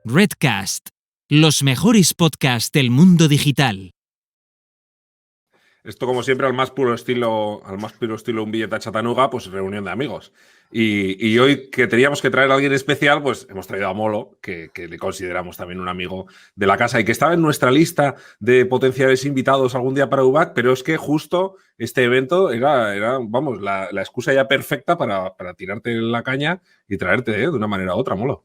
Redcast, los mejores podcasts del mundo digital. Esto, como siempre, al más puro estilo un billete a Chattanooga, pues reunión de amigos. Y hoy que teníamos que traer a alguien especial, pues hemos traído a Molo, que le consideramos también un amigo de la casa y que estaba en nuestra lista de potenciales invitados algún día para UBAC, pero es que justo este evento era vamos, la excusa ya perfecta para tirarte la caña y traerte de una manera u otra, Molo.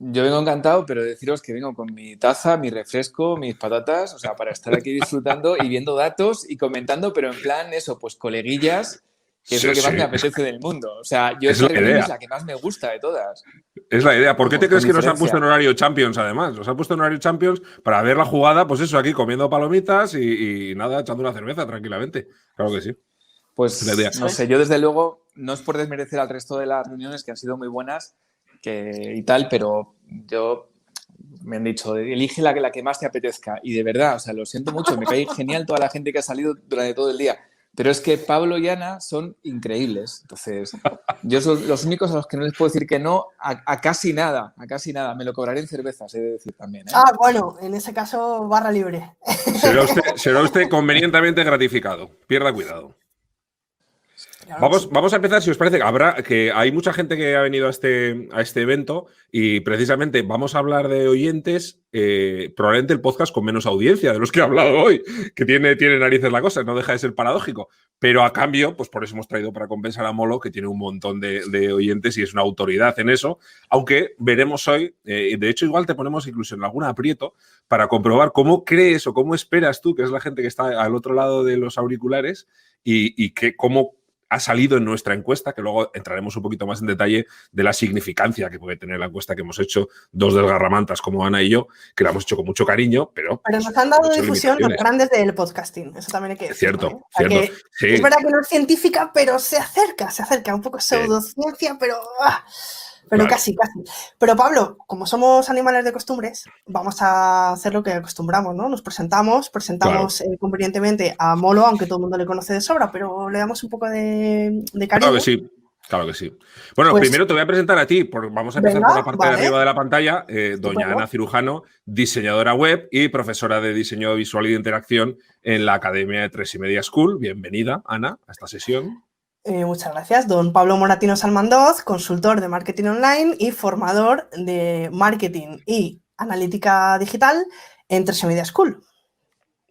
Yo vengo encantado, pero deciros que vengo con mi taza, mi refresco, mis patatas, o sea, para estar aquí disfrutando y viendo datos y comentando, pero en plan eso, pues coleguillas, que es lo que más me apetece del mundo. O sea, yo esa reunión es la que más me gusta de todas. Es la idea. ¿Por qué te crees que nos han puesto en horario Champions, además? Nos han puesto en horario Champions para ver la jugada, pues eso, aquí comiendo palomitas y nada, echando una cerveza tranquilamente. Claro que sí. Pues no sé, yo desde luego, no es por desmerecer al resto de las reuniones que han sido muy buenas y tal, pero me han dicho, elige la que más te apetezca. Y de verdad, o sea, lo siento mucho, me cae genial toda la gente que ha salido durante todo el día. Pero es que Pablo y Ana son increíbles. Entonces, yo son los únicos a los que no les puedo decir que no a casi nada, a casi nada. Me lo cobraré en cervezas, he de decir también, ¿eh? Ah, bueno, en ese caso, barra libre. Será usted convenientemente gratificado. Pierda cuidado. Vamos a empezar, si os parece. Que hay mucha gente que ha venido a este evento y precisamente vamos a hablar de oyentes, probablemente el podcast con menos audiencia de los que he hablado hoy, que tiene narices la cosa, no deja de ser paradójico. Pero a cambio, pues por eso hemos traído para compensar a Molo, que tiene un montón de oyentes y es una autoridad en eso. Aunque veremos hoy, de hecho igual te ponemos incluso en algún aprieto para comprobar cómo crees o cómo esperas tú, que es la gente que está al otro lado de los auriculares, y cómo ha salido en nuestra encuesta, que luego entraremos un poquito más en detalle de la significancia que puede tener la encuesta que hemos hecho dos desgarramantas como Ana y yo, que la hemos hecho con mucho cariño, pero nos han dado difusión los grandes del podcasting, eso también hay que decir. Cierto, cierto. Sí. Es verdad que no es científica, pero se acerca, un poco pseudociencia, pero claro. Casi. Pero Pablo, como somos animales de costumbres, vamos a hacer lo que acostumbramos, ¿no? Nos presentamos claro. Convenientemente a Molo, aunque todo el mundo le conoce de sobra, pero le damos un poco de cariño. Claro que sí. Bueno, pues, primero te voy a presentar a ti, vamos a empezar por la parte de arriba de la pantalla. Doña Ana Cirujano, diseñadora web y profesora de diseño visual y de interacción en la Academia de 3+Media School. Bienvenida, Ana, a esta sesión. Muchas gracias. Don Pablo Moratino Salmandoz, consultor de marketing online y formador de marketing y analítica digital en 3+Media School.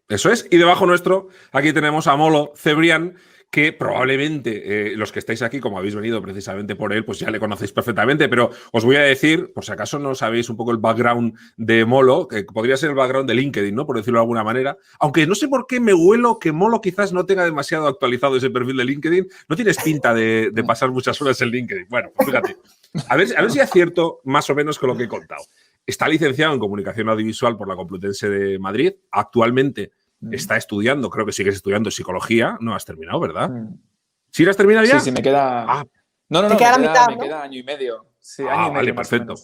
Eso es. Y debajo nuestro, aquí tenemos a Molo Cebrián, que probablemente los que estáis aquí, como habéis venido precisamente por él, pues ya le conocéis perfectamente, pero os voy a decir, por si acaso no sabéis un poco el background de Molo, que podría ser el background de LinkedIn, ¿no? Por decirlo de alguna manera. Aunque no sé por qué me huelo que Molo quizás no tenga demasiado actualizado ese perfil de LinkedIn. No tienes pinta de pasar muchas horas en LinkedIn. Bueno, pues fíjate. A ver si acierto más o menos con lo que he contado. Está licenciado en Comunicación Audiovisual por la Complutense de Madrid. Actualmente está estudiando, creo que sigues estudiando psicología. No has terminado, ¿verdad? ¿Sí la has terminado ya? Sí, me queda... No, me queda año y medio. Sí, año y medio. Vale, perfecto.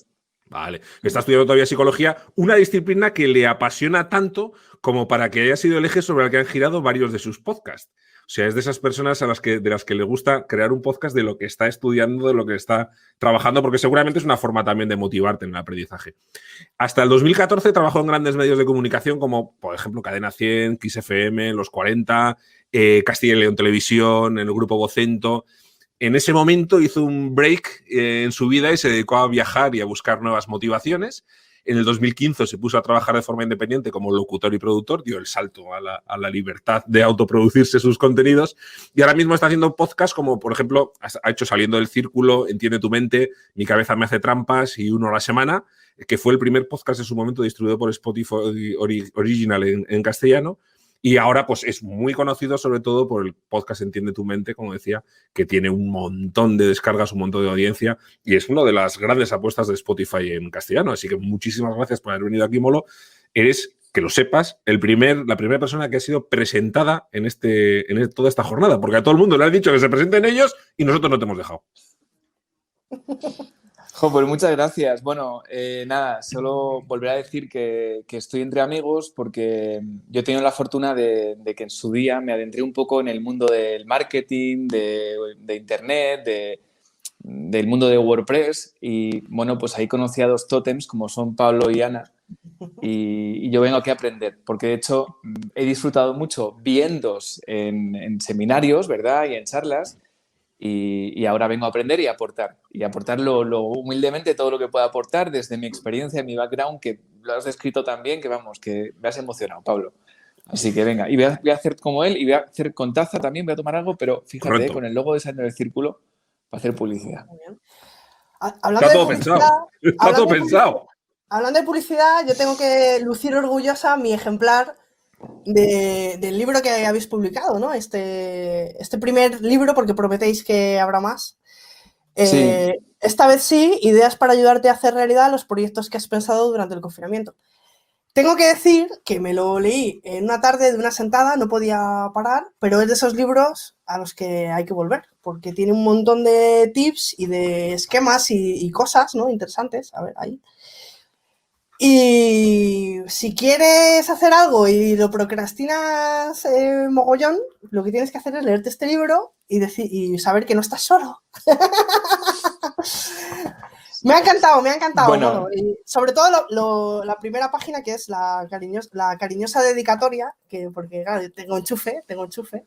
Vale. Está estudiando todavía psicología, una disciplina que le apasiona tanto como para que haya sido el eje sobre el que han girado varios de sus podcasts. O sea, es de esas personas de las que le gusta crear un podcast de lo que está estudiando, de lo que está trabajando, porque seguramente es una forma también de motivarte en el aprendizaje. Hasta el 2014 trabajó en grandes medios de comunicación como, por ejemplo, Cadena 100, Kiss FM, Los 40, Castilla y León Televisión, en el grupo Vocento. En ese momento hizo un break en su vida y se dedicó a viajar y a buscar nuevas motivaciones. En el 2015 se puso a trabajar de forma independiente como locutor y productor, dio el salto a la libertad de autoproducirse sus contenidos y ahora mismo está haciendo podcasts como, por ejemplo, ha hecho Saliendo del Círculo, Entiende tu mente, Mi cabeza me hace trampas y Uno a la semana, que fue el primer podcast en su momento distribuido por Spotify Original en castellano. Y ahora pues es muy conocido sobre todo por el podcast Entiende tu mente, como decía, que tiene un montón de descargas, un montón de audiencia y es una de las grandes apuestas de Spotify en castellano. Así que muchísimas gracias por haber venido aquí, Molo. Eres, que lo sepas, la primera persona que ha sido presentada en toda esta jornada, porque a todo el mundo le han dicho que se presenten ellos y nosotros no te hemos dejado. Pues muchas gracias. Bueno, nada, solo volver a decir que estoy entre amigos porque yo he tenido la fortuna de que en su día me adentré un poco en el mundo del marketing, de internet, del mundo de WordPress y, bueno, pues ahí conocí a dos tótems como son Pablo y Ana y yo vengo aquí a aprender porque, de hecho, he disfrutado mucho viéndoos en seminarios, ¿verdad? Y en charlas y ahora vengo a aprender y a aportar lo humildemente todo lo que pueda aportar desde mi experiencia, mi background, que lo has descrito también, que vamos, que me has emocionado, Pablo. Así que venga, y voy a hacer como él y voy a hacer con taza también, voy a tomar algo, pero fíjate, con el logo de Sandro del Círculo para hacer publicidad. Muy bien. Está todo pensado. Está todo pensado. Hablando de publicidad, yo tengo que lucir orgullosa mi ejemplar del libro que habéis publicado, ¿no? Este primer libro, porque prometéis que habrá más. Sí. Esta vez sí, ideas para ayudarte a hacer realidad los proyectos que has pensado durante el confinamiento. Tengo que decir que me lo leí en una tarde de una sentada, no podía parar, pero es de esos libros a los que hay que volver, porque tiene un montón de tips y de esquemas y cosas, ¿no? Interesantes, a ver, ahí. Y si quieres hacer algo y lo procrastinas mogollón, lo que tienes que hacer es leerte este libro y saber que no estás solo. Me ha encantado. Bueno, y sobre todo la primera página, que es la cariñosa dedicatoria, porque claro, tengo enchufe.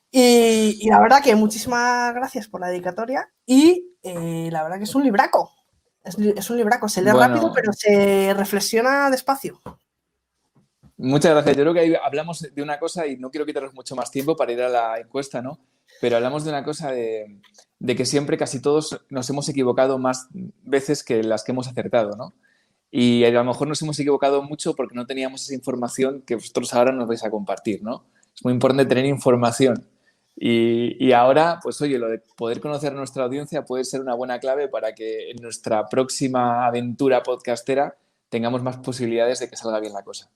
Y la verdad que muchísimas gracias por la dedicatoria y la verdad que es un libraco. Es un libraco, se lee rápido, pero se reflexiona despacio. Muchas gracias. Yo creo que ahí hablamos de una cosa y no quiero quitaros mucho más tiempo para ir a la encuesta, ¿no? Pero hablamos de una cosa de que siempre casi todos nos hemos equivocado más veces que las que hemos acertado, ¿no? Y a lo mejor nos hemos equivocado mucho porque no teníamos esa información que vosotros ahora nos vais a compartir, ¿no? Es muy importante tener información. Y ahora, pues oye, lo de poder conocer a nuestra audiencia puede ser una buena clave para que en nuestra próxima aventura podcastera tengamos más posibilidades de que salga bien la cosa.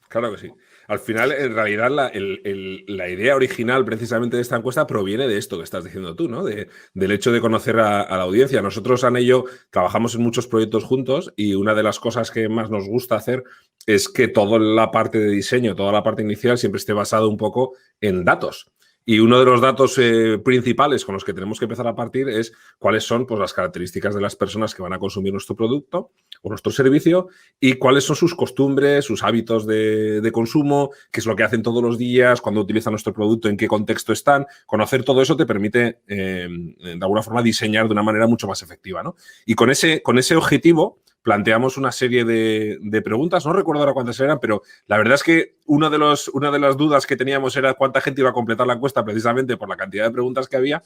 Claro que sí. Al final, en realidad, la idea original precisamente de esta encuesta proviene de esto que estás diciendo tú, ¿no? Del hecho de conocer a la audiencia. Nosotros, Ana y yo, trabajamos en muchos proyectos juntos y una de las cosas que más nos gusta hacer es que toda la parte de diseño, toda la parte inicial siempre esté basado un poco en datos. Y uno de los datos principales con los que tenemos que empezar a partir es cuáles son, pues, las características de las personas que van a consumir nuestro producto o nuestro servicio y cuáles son sus costumbres, sus hábitos de consumo, qué es lo que hacen todos los días, cuándo utilizan nuestro producto, en qué contexto están. Conocer todo eso te permite, de alguna forma, diseñar de una manera mucho más efectiva, ¿no? Y con ese objetivo planteamos una serie de preguntas, no recuerdo ahora cuántas eran, pero la verdad es que una de las dudas que teníamos era cuánta gente iba a completar la encuesta precisamente por la cantidad de preguntas que había,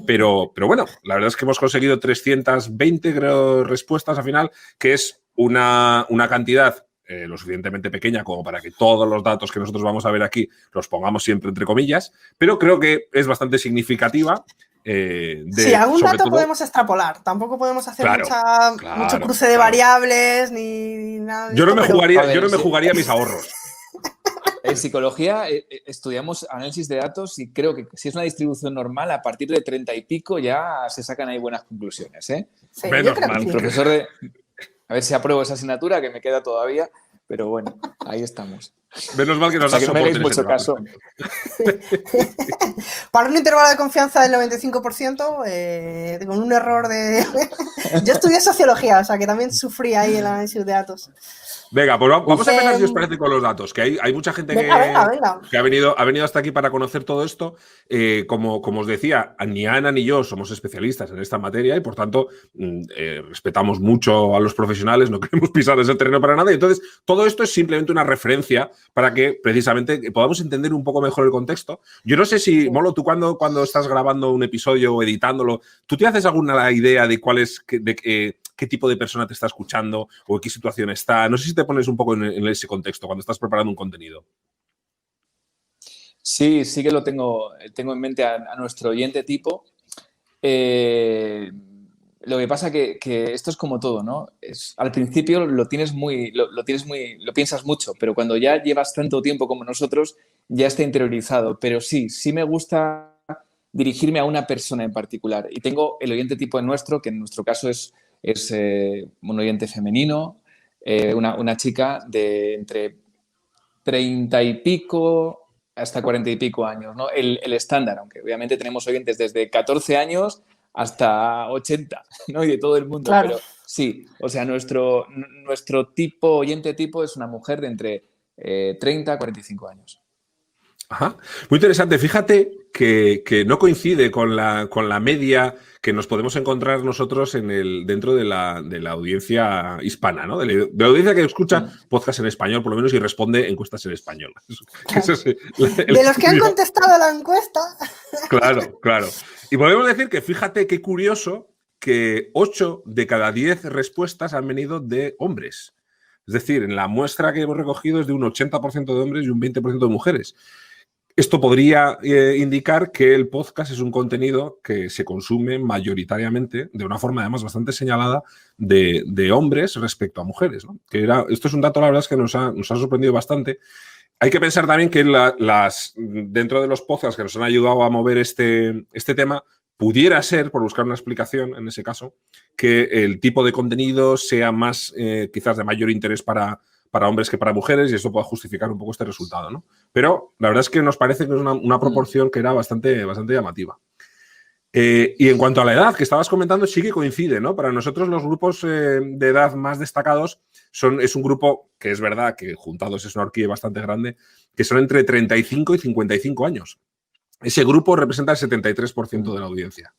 pero bueno, la verdad es que hemos conseguido 320, creo, respuestas al final, que es una cantidad lo suficientemente pequeña como para que todos los datos que nosotros vamos a ver aquí los pongamos siempre entre comillas, pero creo que es bastante significativa. Sí, algún dato podemos extrapolar. Tampoco podemos hacer mucho cruce de variables ni nada. Yo no me jugaría mis ahorros. En psicología estudiamos análisis de datos y creo que si es una distribución normal, a partir de 30 y pico ya se sacan ahí buenas conclusiones, ¿eh? Sí, menos mal. El profesor de... A ver si apruebo esa asignatura, que me queda todavía, pero bueno, ahí estamos. Menos mal que nos das soporte. No me hagáis mucho caso. Para un intervalo de confianza del 95%, con un error de... Yo estudié sociología, o sea que también sufrí ahí el análisis de datos. Venga, pues vamos a empezar, si os parece, con los datos, que hay mucha gente que ha venido hasta aquí para conocer todo esto. Como os decía, ni Ana ni yo somos especialistas en esta materia y, por tanto, respetamos mucho a los profesionales, no queremos pisar ese terreno para nada. Y entonces, todo esto es simplemente una referencia para que, precisamente, podamos entender un poco mejor el contexto. Yo no sé si, Molo, tú cuando estás grabando un episodio o editándolo, ¿tú te haces alguna idea de cuál es... qué tipo de persona te está escuchando o en qué situación está? No sé si te pones un poco en ese contexto cuando estás preparando un contenido. Sí que lo tengo en mente a nuestro oyente tipo. Lo que pasa que esto es como todo, ¿no? Al principio lo piensas mucho, pero cuando ya llevas tanto tiempo como nosotros, ya está interiorizado. Pero sí me gusta dirigirme a una persona en particular. Y tengo el oyente tipo nuestro, que en nuestro caso es un oyente femenino, una chica de entre 30 y pico hasta 40 y pico años, ¿no? El estándar, aunque obviamente tenemos oyentes desde 14 años hasta 80, ¿no? Y de todo el mundo. Claro. Pero sí, o sea, nuestro oyente tipo es una mujer de entre 30 a 45 años. Ajá. Muy interesante. Fíjate que no coincide con la media que nos podemos encontrar nosotros dentro de la audiencia hispana, ¿no? De la audiencia que escucha podcast en español, por lo menos, y responde encuestas en español. Claro. De los que han contestado la encuesta. Claro, claro. Y podemos decir que fíjate qué curioso que 8 de cada 10 respuestas han venido de hombres. Es decir, en la muestra que hemos recogido es de un 80% de hombres y un 20% de mujeres. Esto podría indicar que el podcast es un contenido que se consume mayoritariamente, de una forma además bastante señalada, de hombres respecto a mujeres, ¿no? Esto es un dato, la verdad, es que nos ha sorprendido bastante. Hay que pensar también que dentro de los podcasts que nos han ayudado a mover este tema, pudiera ser, por buscar una explicación en ese caso, que el tipo de contenido sea más, quizás de mayor interés para hombres que para mujeres, y esto puede justificar un poco este resultado, ¿no? Pero la verdad es que nos parece que es una proporción que era bastante llamativa. Y en cuanto a la edad que estabas comentando, sí que coincide, ¿no? Para nosotros los grupos de edad más destacados es un grupo que es verdad que juntados es una horquilla bastante grande, que son entre 35 y 55 años. Ese grupo representa el 73% de la audiencia.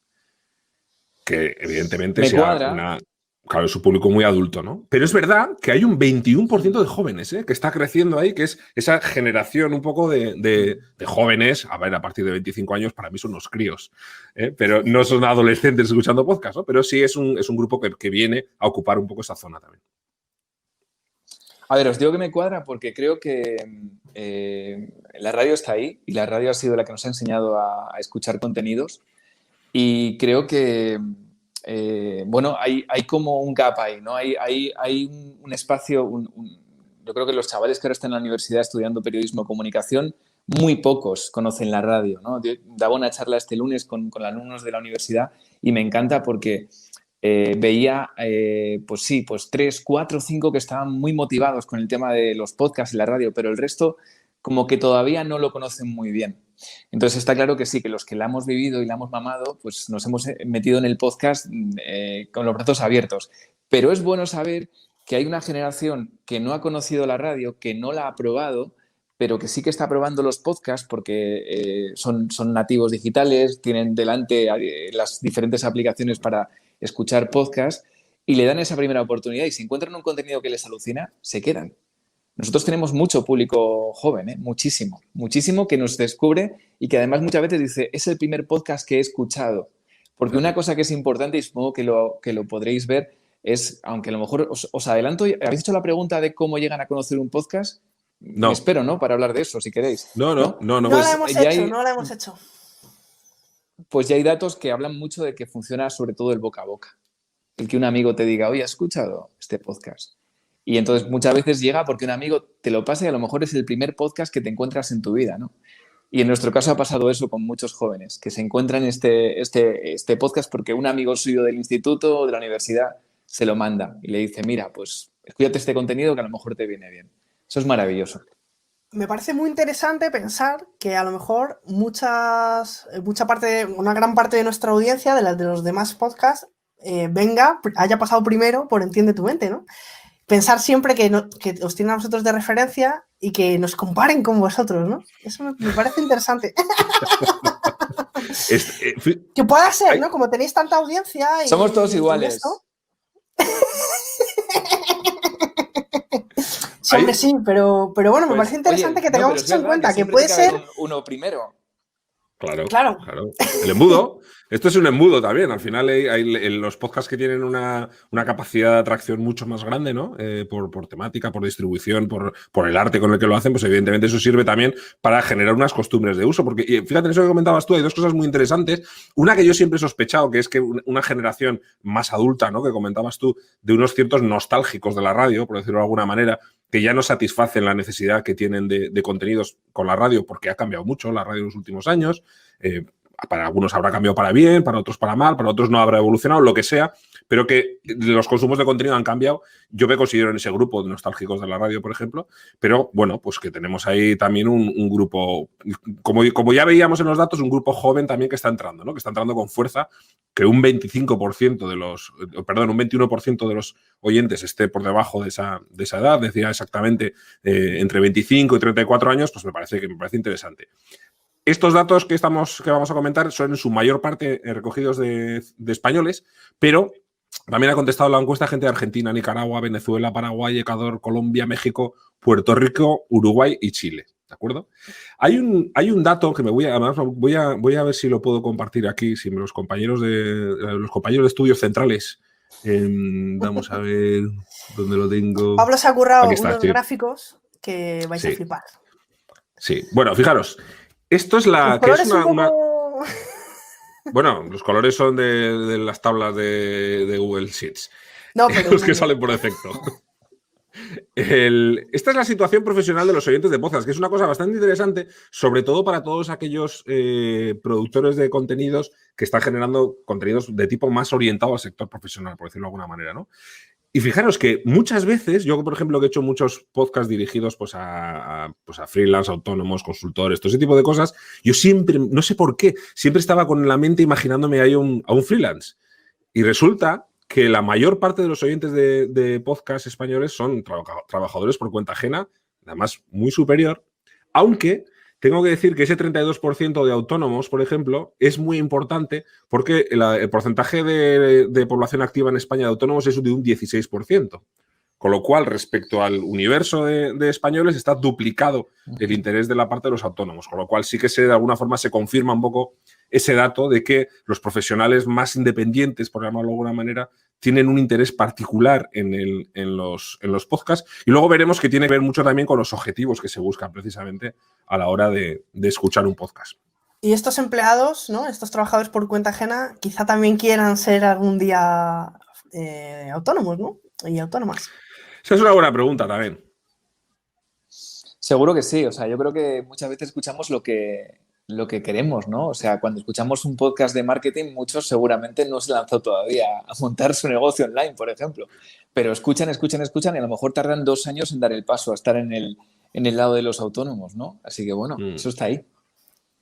Que evidentemente claro, es un público muy adulto, ¿no? Pero es verdad que hay un 21% de jóvenes, que está creciendo ahí, que es esa generación un poco de jóvenes. A ver, a partir de 25 años para mí son unos críos, pero no son adolescentes escuchando podcast, ¿no? Pero sí es un grupo que viene a ocupar un poco esa zona también. A ver, os digo que me cuadra porque creo que la radio está ahí y la radio ha sido la que nos ha enseñado a escuchar contenidos, y creo que bueno, hay como un gap ahí, ¿no? Hay un espacio, yo creo que los chavales que ahora están en la universidad estudiando periodismo o comunicación, muy pocos conocen la radio, ¿no? Yo daba una charla este lunes con alumnos de la universidad y me encanta porque veía, pues 3, 4, 5 que estaban muy motivados con el tema de los podcasts y la radio, pero el resto como que todavía no lo conocen muy bien. Entonces está claro que sí, que los que la hemos vivido y la hemos mamado, pues nos hemos metido en el podcast con los brazos abiertos. Pero es bueno saber que hay una generación que no ha conocido la radio, que no la ha probado, pero que sí que está probando los podcasts porque son nativos digitales, tienen delante las diferentes aplicaciones para escuchar podcasts y le dan esa primera oportunidad, y si encuentran un contenido que les alucina, se quedan. Nosotros tenemos mucho público joven, muchísimo que nos descubre y que además muchas veces dice, es el primer podcast que he escuchado. Porque una cosa que es importante, y supongo que lo podréis ver, es, aunque a lo mejor os adelanto, ¿habéis hecho la pregunta de cómo llegan a conocer un podcast? No. Me espero, ¿no? Para hablar de eso, si queréis. No. No la hemos hecho. Pues ya hay datos que hablan mucho de que funciona sobre todo el boca a boca. El que un amigo te diga, oye, ¿has escuchado este podcast? Y entonces muchas veces llega porque un amigo te lo pasa y a lo mejor es el primer podcast que te encuentras en tu vida, ¿no? Y en nuestro caso ha pasado eso con muchos jóvenes, que se encuentran este podcast porque un amigo suyo del instituto o de la universidad se lo manda y le dice, mira, pues escúchate este contenido que a lo mejor te viene bien. Eso es maravilloso. Me parece muy interesante pensar que a lo mejor una gran parte de nuestra audiencia, de los demás podcasts, haya pasado primero por Entiende tu Mente, ¿no? Pensar siempre que os tienen a vosotros de referencia y que nos comparen con vosotros, ¿no? Eso me parece interesante. Que pueda ser, ¿no? Como tenéis tanta audiencia. Somos todos iguales. Hombre, sí, pero bueno, me parece interesante que tengamos eso en cuenta, que puede ser uno primero. Claro. El embudo. Esto es un embudo también. Al final hay los podcasts que tienen una capacidad de atracción mucho más grande, ¿no? Por temática, por distribución, por el arte con el que lo hacen, pues evidentemente eso sirve también para generar unas costumbres de uso. Porque fíjate, en eso que comentabas tú, hay dos cosas muy interesantes. Una que yo siempre he sospechado, que es que una generación más adulta, ¿no? Que comentabas tú, de unos ciertos nostálgicos de la radio, por decirlo de alguna manera, que ya no satisfacen la necesidad que tienen de contenidos con la radio, porque ha cambiado mucho la radio en los últimos años. Para algunos habrá cambiado para bien, para otros para mal, para otros no habrá evolucionado, lo que sea, pero que los consumos de contenido han cambiado. Yo me considero en ese grupo de nostálgicos de la radio, por ejemplo, pero bueno, pues que tenemos ahí también un grupo, como ya veíamos en los datos, un grupo joven también que está entrando, ¿no? Que está entrando con fuerza, que un 25% un 21% de los oyentes esté por debajo de esa edad, decía exactamente entre 25 y 34 años, pues me parece interesante. Estos datos que vamos a comentar son en su mayor parte recogidos de españoles, pero también ha contestado la encuesta gente de Argentina, Nicaragua, Venezuela, Paraguay, Ecuador, Colombia, México, Puerto Rico, Uruguay y Chile. ¿De acuerdo? Hay un dato que voy a ver si lo puedo compartir aquí, si los compañeros de estudios centrales. Vamos a ver dónde lo tengo. Pablo se ha currado unos gráficos que vais a flipar. Sí, bueno, fijaros. Esto es la... que es Bueno, los colores son de las tablas de Google Sheets. No, pero los que salen por defecto. Esta es la situación profesional de los oyentes de podcast, que es una cosa bastante interesante, sobre todo para todos aquellos productores de contenidos que están generando contenidos de tipo más orientado al sector profesional, por decirlo de alguna manera, ¿no? Y fijaros que muchas veces, yo por ejemplo que he hecho muchos podcasts dirigidos pues a freelance, autónomos, consultores, todo ese tipo de cosas, yo siempre, no sé por qué, siempre estaba con la mente imaginándome ahí a un freelance. Y resulta que la mayor parte de los oyentes de podcast españoles son trabajadores por cuenta ajena, además muy superior, aunque tengo que decir que ese 32% de autónomos, por ejemplo, es muy importante porque el porcentaje de población activa en España de autónomos es de un 16%. Con lo cual, respecto al universo de españoles, está duplicado el interés de la parte de los autónomos. Con lo cual, sí que de alguna forma se confirma un poco ese dato de que los profesionales más independientes, por llamarlo de alguna manera, tienen un interés particular en los podcasts. Y luego veremos que tiene que ver mucho también con los objetivos que se buscan precisamente a la hora de escuchar un podcast. Y estos empleados, ¿no? Estos trabajadores por cuenta ajena, quizá también quieran ser algún día autónomos, ¿no? Y autónomas. Esa es una buena pregunta también. Seguro que sí. O sea, yo creo que muchas veces escuchamos lo que queremos, ¿no? O sea, cuando escuchamos un podcast de marketing, muchos seguramente no se lanzó todavía a montar su negocio online, por ejemplo. Pero escuchan y a lo mejor tardan 2 años en dar el paso a estar en el lado de los autónomos, ¿no? Así que, bueno, eso está ahí.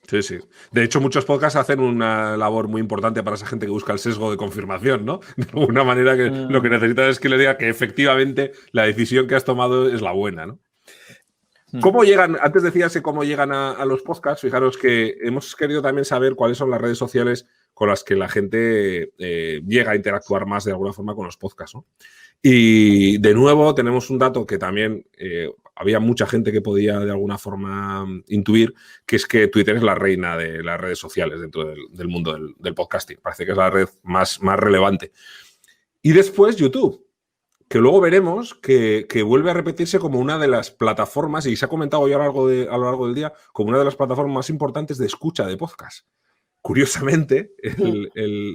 Sí, sí. De hecho, muchos podcasts hacen una labor muy importante para esa gente que busca el sesgo de confirmación, ¿no? De alguna manera que lo que necesitas es que le diga que efectivamente la decisión que has tomado es la buena, ¿no? ¿Cómo llegan? Antes decías que cómo llegan a los podcasts. Fijaros que hemos querido también saber cuáles son las redes sociales con las que la gente llega a interactuar más de alguna forma con los podcasts, ¿no? Y de nuevo tenemos un dato que también había mucha gente que podía de alguna forma intuir, que es que Twitter es la reina de las redes sociales dentro del mundo del podcasting. Parece que es la red más relevante. Y después YouTube, que luego veremos que vuelve a repetirse como una de las plataformas, y se ha comentado hoy a lo largo del día, como una de las plataformas más importantes de escucha de podcast. Curiosamente,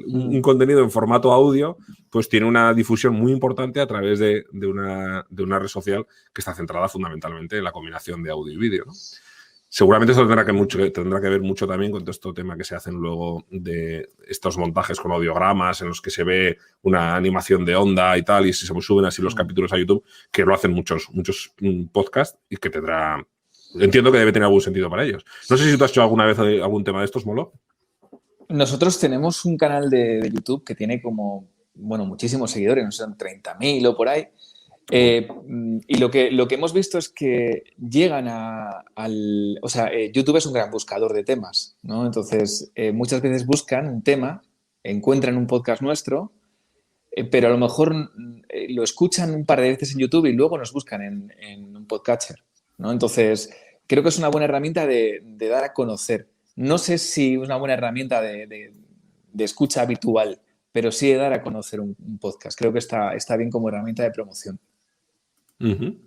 un contenido en formato audio pues tiene una difusión muy importante a través de una red social que está centrada fundamentalmente en la combinación de audio y vídeo, ¿no? Seguramente esto tendrá que ver mucho también con todo este tema que se hacen luego de estos montajes con audiogramas en los que se ve una animación de onda y tal, y se suben así los capítulos a YouTube, que lo hacen muchos podcasts y que entiendo que debe tener algún sentido para ellos. No sé si tú has hecho alguna vez algún tema de estos, Molo. Nosotros tenemos un canal de YouTube que tiene como, muchísimos seguidores, no sé, 30.000 o por ahí. Y lo que hemos visto es que llegan YouTube es un gran buscador de temas, ¿no? Entonces, muchas veces buscan un tema, encuentran un podcast nuestro, pero a lo mejor lo escuchan un par de veces en YouTube y luego nos buscan en un podcatcher, ¿no? Entonces, creo que es una buena herramienta de dar a conocer. No sé si es una buena herramienta de escucha habitual, pero sí de dar a conocer un podcast. Creo que está bien como herramienta de promoción. Uh-huh.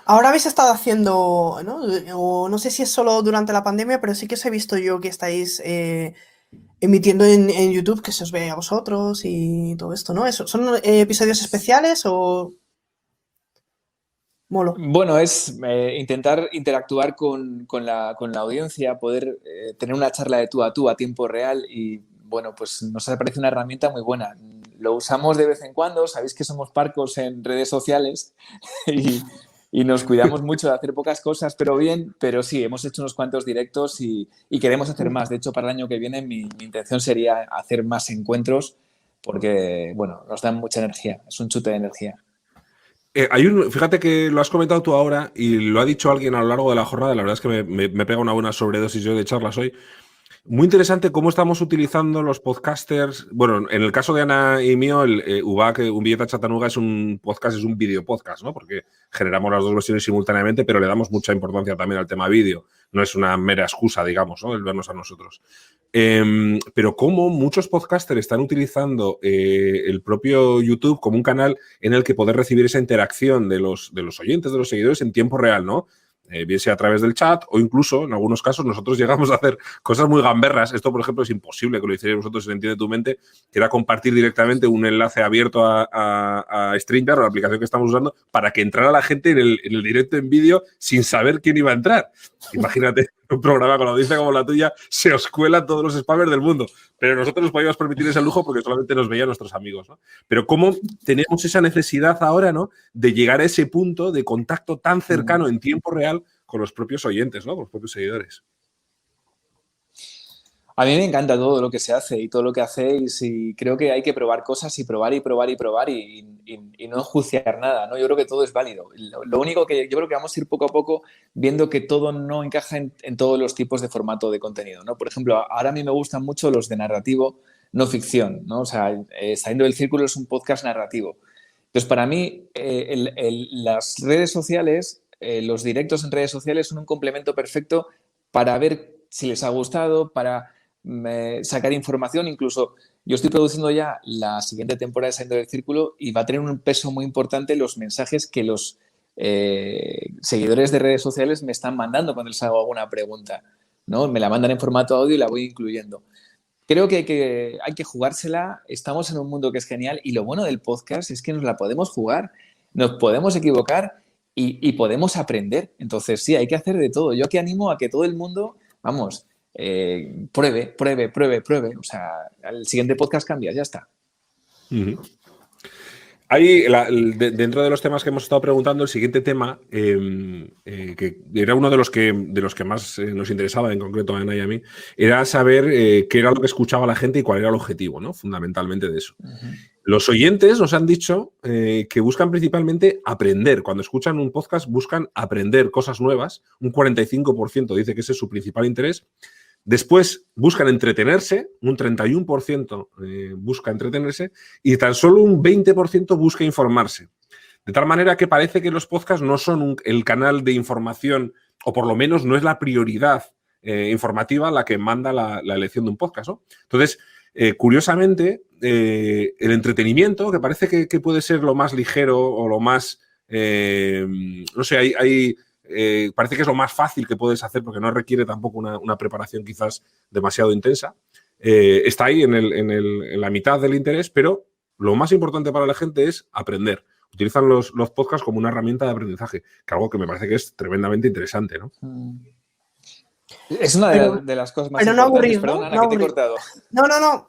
Ahora habéis estado haciendo, ¿no? O no sé si es solo durante la pandemia, pero sí que os he visto yo que estáis emitiendo en YouTube, que se os ve a vosotros y todo esto, ¿no? ¿Son episodios especiales o...? Molo. Bueno, es intentar interactuar con la audiencia, poder tener una charla de tú a tiempo real y, bueno, pues nos ha parecido una herramienta muy buena. lo usamos de vez en cuando. Sabéis que somos parcos en redes sociales y nos cuidamos mucho de hacer pocas cosas, pero bien. Pero sí, hemos hecho unos cuantos directos y queremos hacer más. De hecho, para el año que viene mi intención sería hacer más encuentros porque, bueno, nos dan mucha energía. Es un chute de energía. Fíjate que lo has comentado tú ahora y lo ha dicho alguien a lo largo de la jornada. La verdad es que me pega una buena sobredosis yo de charlas hoy. Muy interesante cómo estamos utilizando los podcasters. Bueno, en el caso de Ana y mío, el UBAC, Un Billete a Chattanooga, es un podcast, es un video podcast, ¿no? Porque generamos las dos versiones simultáneamente, pero le damos mucha importancia también al tema vídeo. No es una mera excusa, digamos, ¿no? El vernos a nosotros. Pero cómo muchos podcasters están utilizando el propio YouTube como un canal en el que poder recibir esa interacción de los oyentes, de los seguidores en tiempo real, ¿no? Bien sea a través del chat o incluso, en algunos casos, nosotros llegamos a hacer cosas muy gamberras. Esto, por ejemplo, es imposible que lo hicierais vosotros en Entiende tu Mente, que era compartir directamente un enlace abierto a StreamYard, o la aplicación que estamos usando, para que entrara la gente en el directo en vídeo sin saber quién iba a entrar. Imagínate, un programa con la audiencia como la tuya, se os cuelan todos los spammers del mundo. Pero nosotros nos podíamos permitir ese lujo porque solamente nos veían nuestros amigos, ¿no? Pero cómo tenemos esa necesidad ahora, ¿no?, de llegar a ese punto de contacto tan cercano en tiempo real con los propios oyentes, ¿no?, con los propios seguidores. A mí me encanta todo lo que se hace y todo lo que hacéis y creo que hay que probar cosas y probar y probar y probar y no enjuiciar nada, ¿no? Yo creo que todo es válido. Lo único que yo creo que vamos a ir poco a poco viendo que todo no encaja en todos los tipos de formato de contenido, ¿no? Por ejemplo, ahora a mí me gustan mucho los de narrativo, no ficción, ¿no? O sea, Saliendo del Círculo es un podcast narrativo. Entonces, para mí, las redes sociales, los directos en redes sociales son un complemento perfecto para ver si les ha gustado, para sacar información. Incluso yo estoy produciendo ya la siguiente temporada de Saliendo del Círculo y va a tener un peso muy importante los mensajes que los seguidores de redes sociales me están mandando cuando les hago alguna pregunta, ¿no? Me la mandan en formato audio y la voy incluyendo. Creo que hay que jugársela. Estamos en un mundo que es genial y lo bueno del podcast es que nos la podemos jugar, nos podemos equivocar y podemos aprender. Entonces, sí, hay que hacer de todo. Yo aquí animo a que todo el mundo, vamos, pruebe. O sea, el siguiente podcast cambia, ya está. Hay, dentro de los temas que hemos estado preguntando, el siguiente tema, que era uno de los que más nos interesaba, en concreto a Ana y a mí, era saber qué era lo que escuchaba la gente y cuál era el objetivo, ¿no?, fundamentalmente de eso. Los oyentes nos han dicho que buscan principalmente aprender. Cuando escuchan un podcast buscan aprender cosas nuevas. Un 45% dice que ese es su principal interés. Después buscan entretenerse, un 31% busca entretenerse y tan solo un 20% busca informarse. De tal manera que parece que los podcasts no son el canal de información, o por lo menos no es la prioridad informativa la que manda la elección de un podcast, ¿no? Entonces, curiosamente, el entretenimiento, que parece que puede ser lo más ligero o lo más, no sé, parece que es lo más fácil que puedes hacer porque no requiere tampoco una preparación quizás demasiado intensa. Está ahí en la mitad del interés, pero lo más importante para la gente es aprender. Utilizan los podcasts como una herramienta de aprendizaje, que algo que me parece que es tremendamente interesante, ¿no? Es una de las cosas más importantes. No aburrir, perdona, Ana, que te he cortado. No.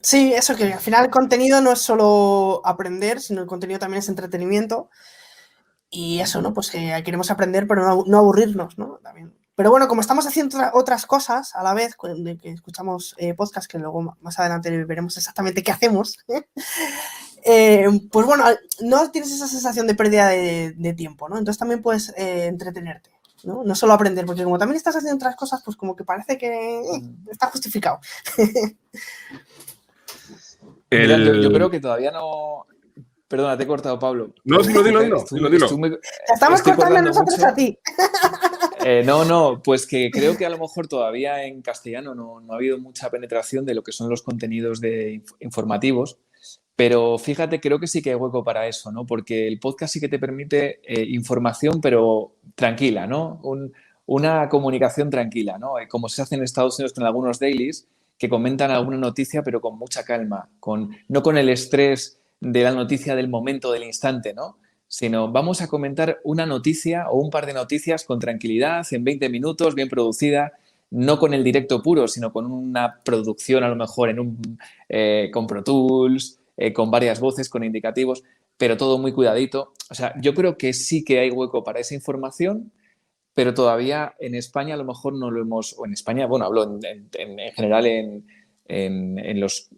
Sí, eso, que al final el contenido no es solo aprender, sino el contenido también es entretenimiento. Y eso, ¿no? Pues que queremos aprender, pero no aburrirnos, ¿no? También. Pero bueno, como estamos haciendo otras cosas a la vez, que escuchamos podcasts, que luego más adelante veremos exactamente qué hacemos, pues bueno, no tienes esa sensación de pérdida de tiempo, ¿no? Entonces también puedes entretenerte, ¿no? No solo aprender, porque como también estás haciendo otras cosas, pues como que parece que está justificado. Mira, yo creo que todavía no... Perdona, te he cortado, Pablo. No, dilo. Estamos cortando nosotros mucho. A ti. No, pues que creo que a lo mejor todavía en castellano no ha habido mucha penetración de lo que son los contenidos informativos, pero fíjate, creo que sí que hay hueco para eso, ¿no? Porque el podcast sí que te permite información, pero tranquila, ¿no? Una comunicación tranquila, ¿no? Como se hace en Estados Unidos con algunos dailies que comentan alguna noticia, pero con mucha calma, no con el estrés de la noticia del momento, del instante, ¿no? Sino vamos a comentar una noticia o un par de noticias con tranquilidad, en 20 minutos, bien producida. no con el directo puro, sino con una producción a lo mejor con Pro Tools, con varias voces, con indicativos, pero todo muy cuidadito. O sea, yo creo que sí que hay hueco para esa información, pero todavía en España a lo mejor no lo hemos, o en España, bueno, hablo en general en los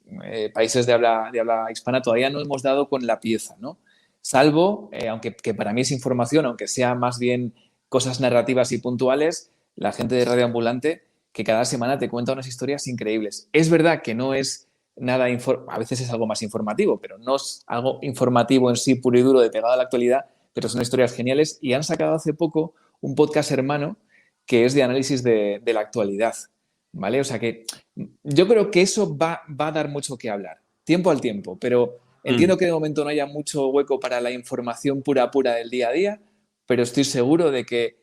países de habla hispana, todavía no hemos dado con la pieza, ¿no? Salvo, aunque que para mí es información, aunque sea más bien cosas narrativas y puntuales, la gente de Radio Ambulante, que cada semana te cuenta unas historias increíbles. Es verdad que no es nada, a veces es algo más informativo, pero no es algo informativo en sí puro y duro de pegado a la actualidad, pero son historias geniales y han sacado hace poco un podcast hermano que es de análisis de la actualidad, ¿vale? O sea que yo creo que eso va a dar mucho que hablar, tiempo al tiempo, pero entiendo que de momento no haya mucho hueco para la información pura del día a día, pero estoy seguro de que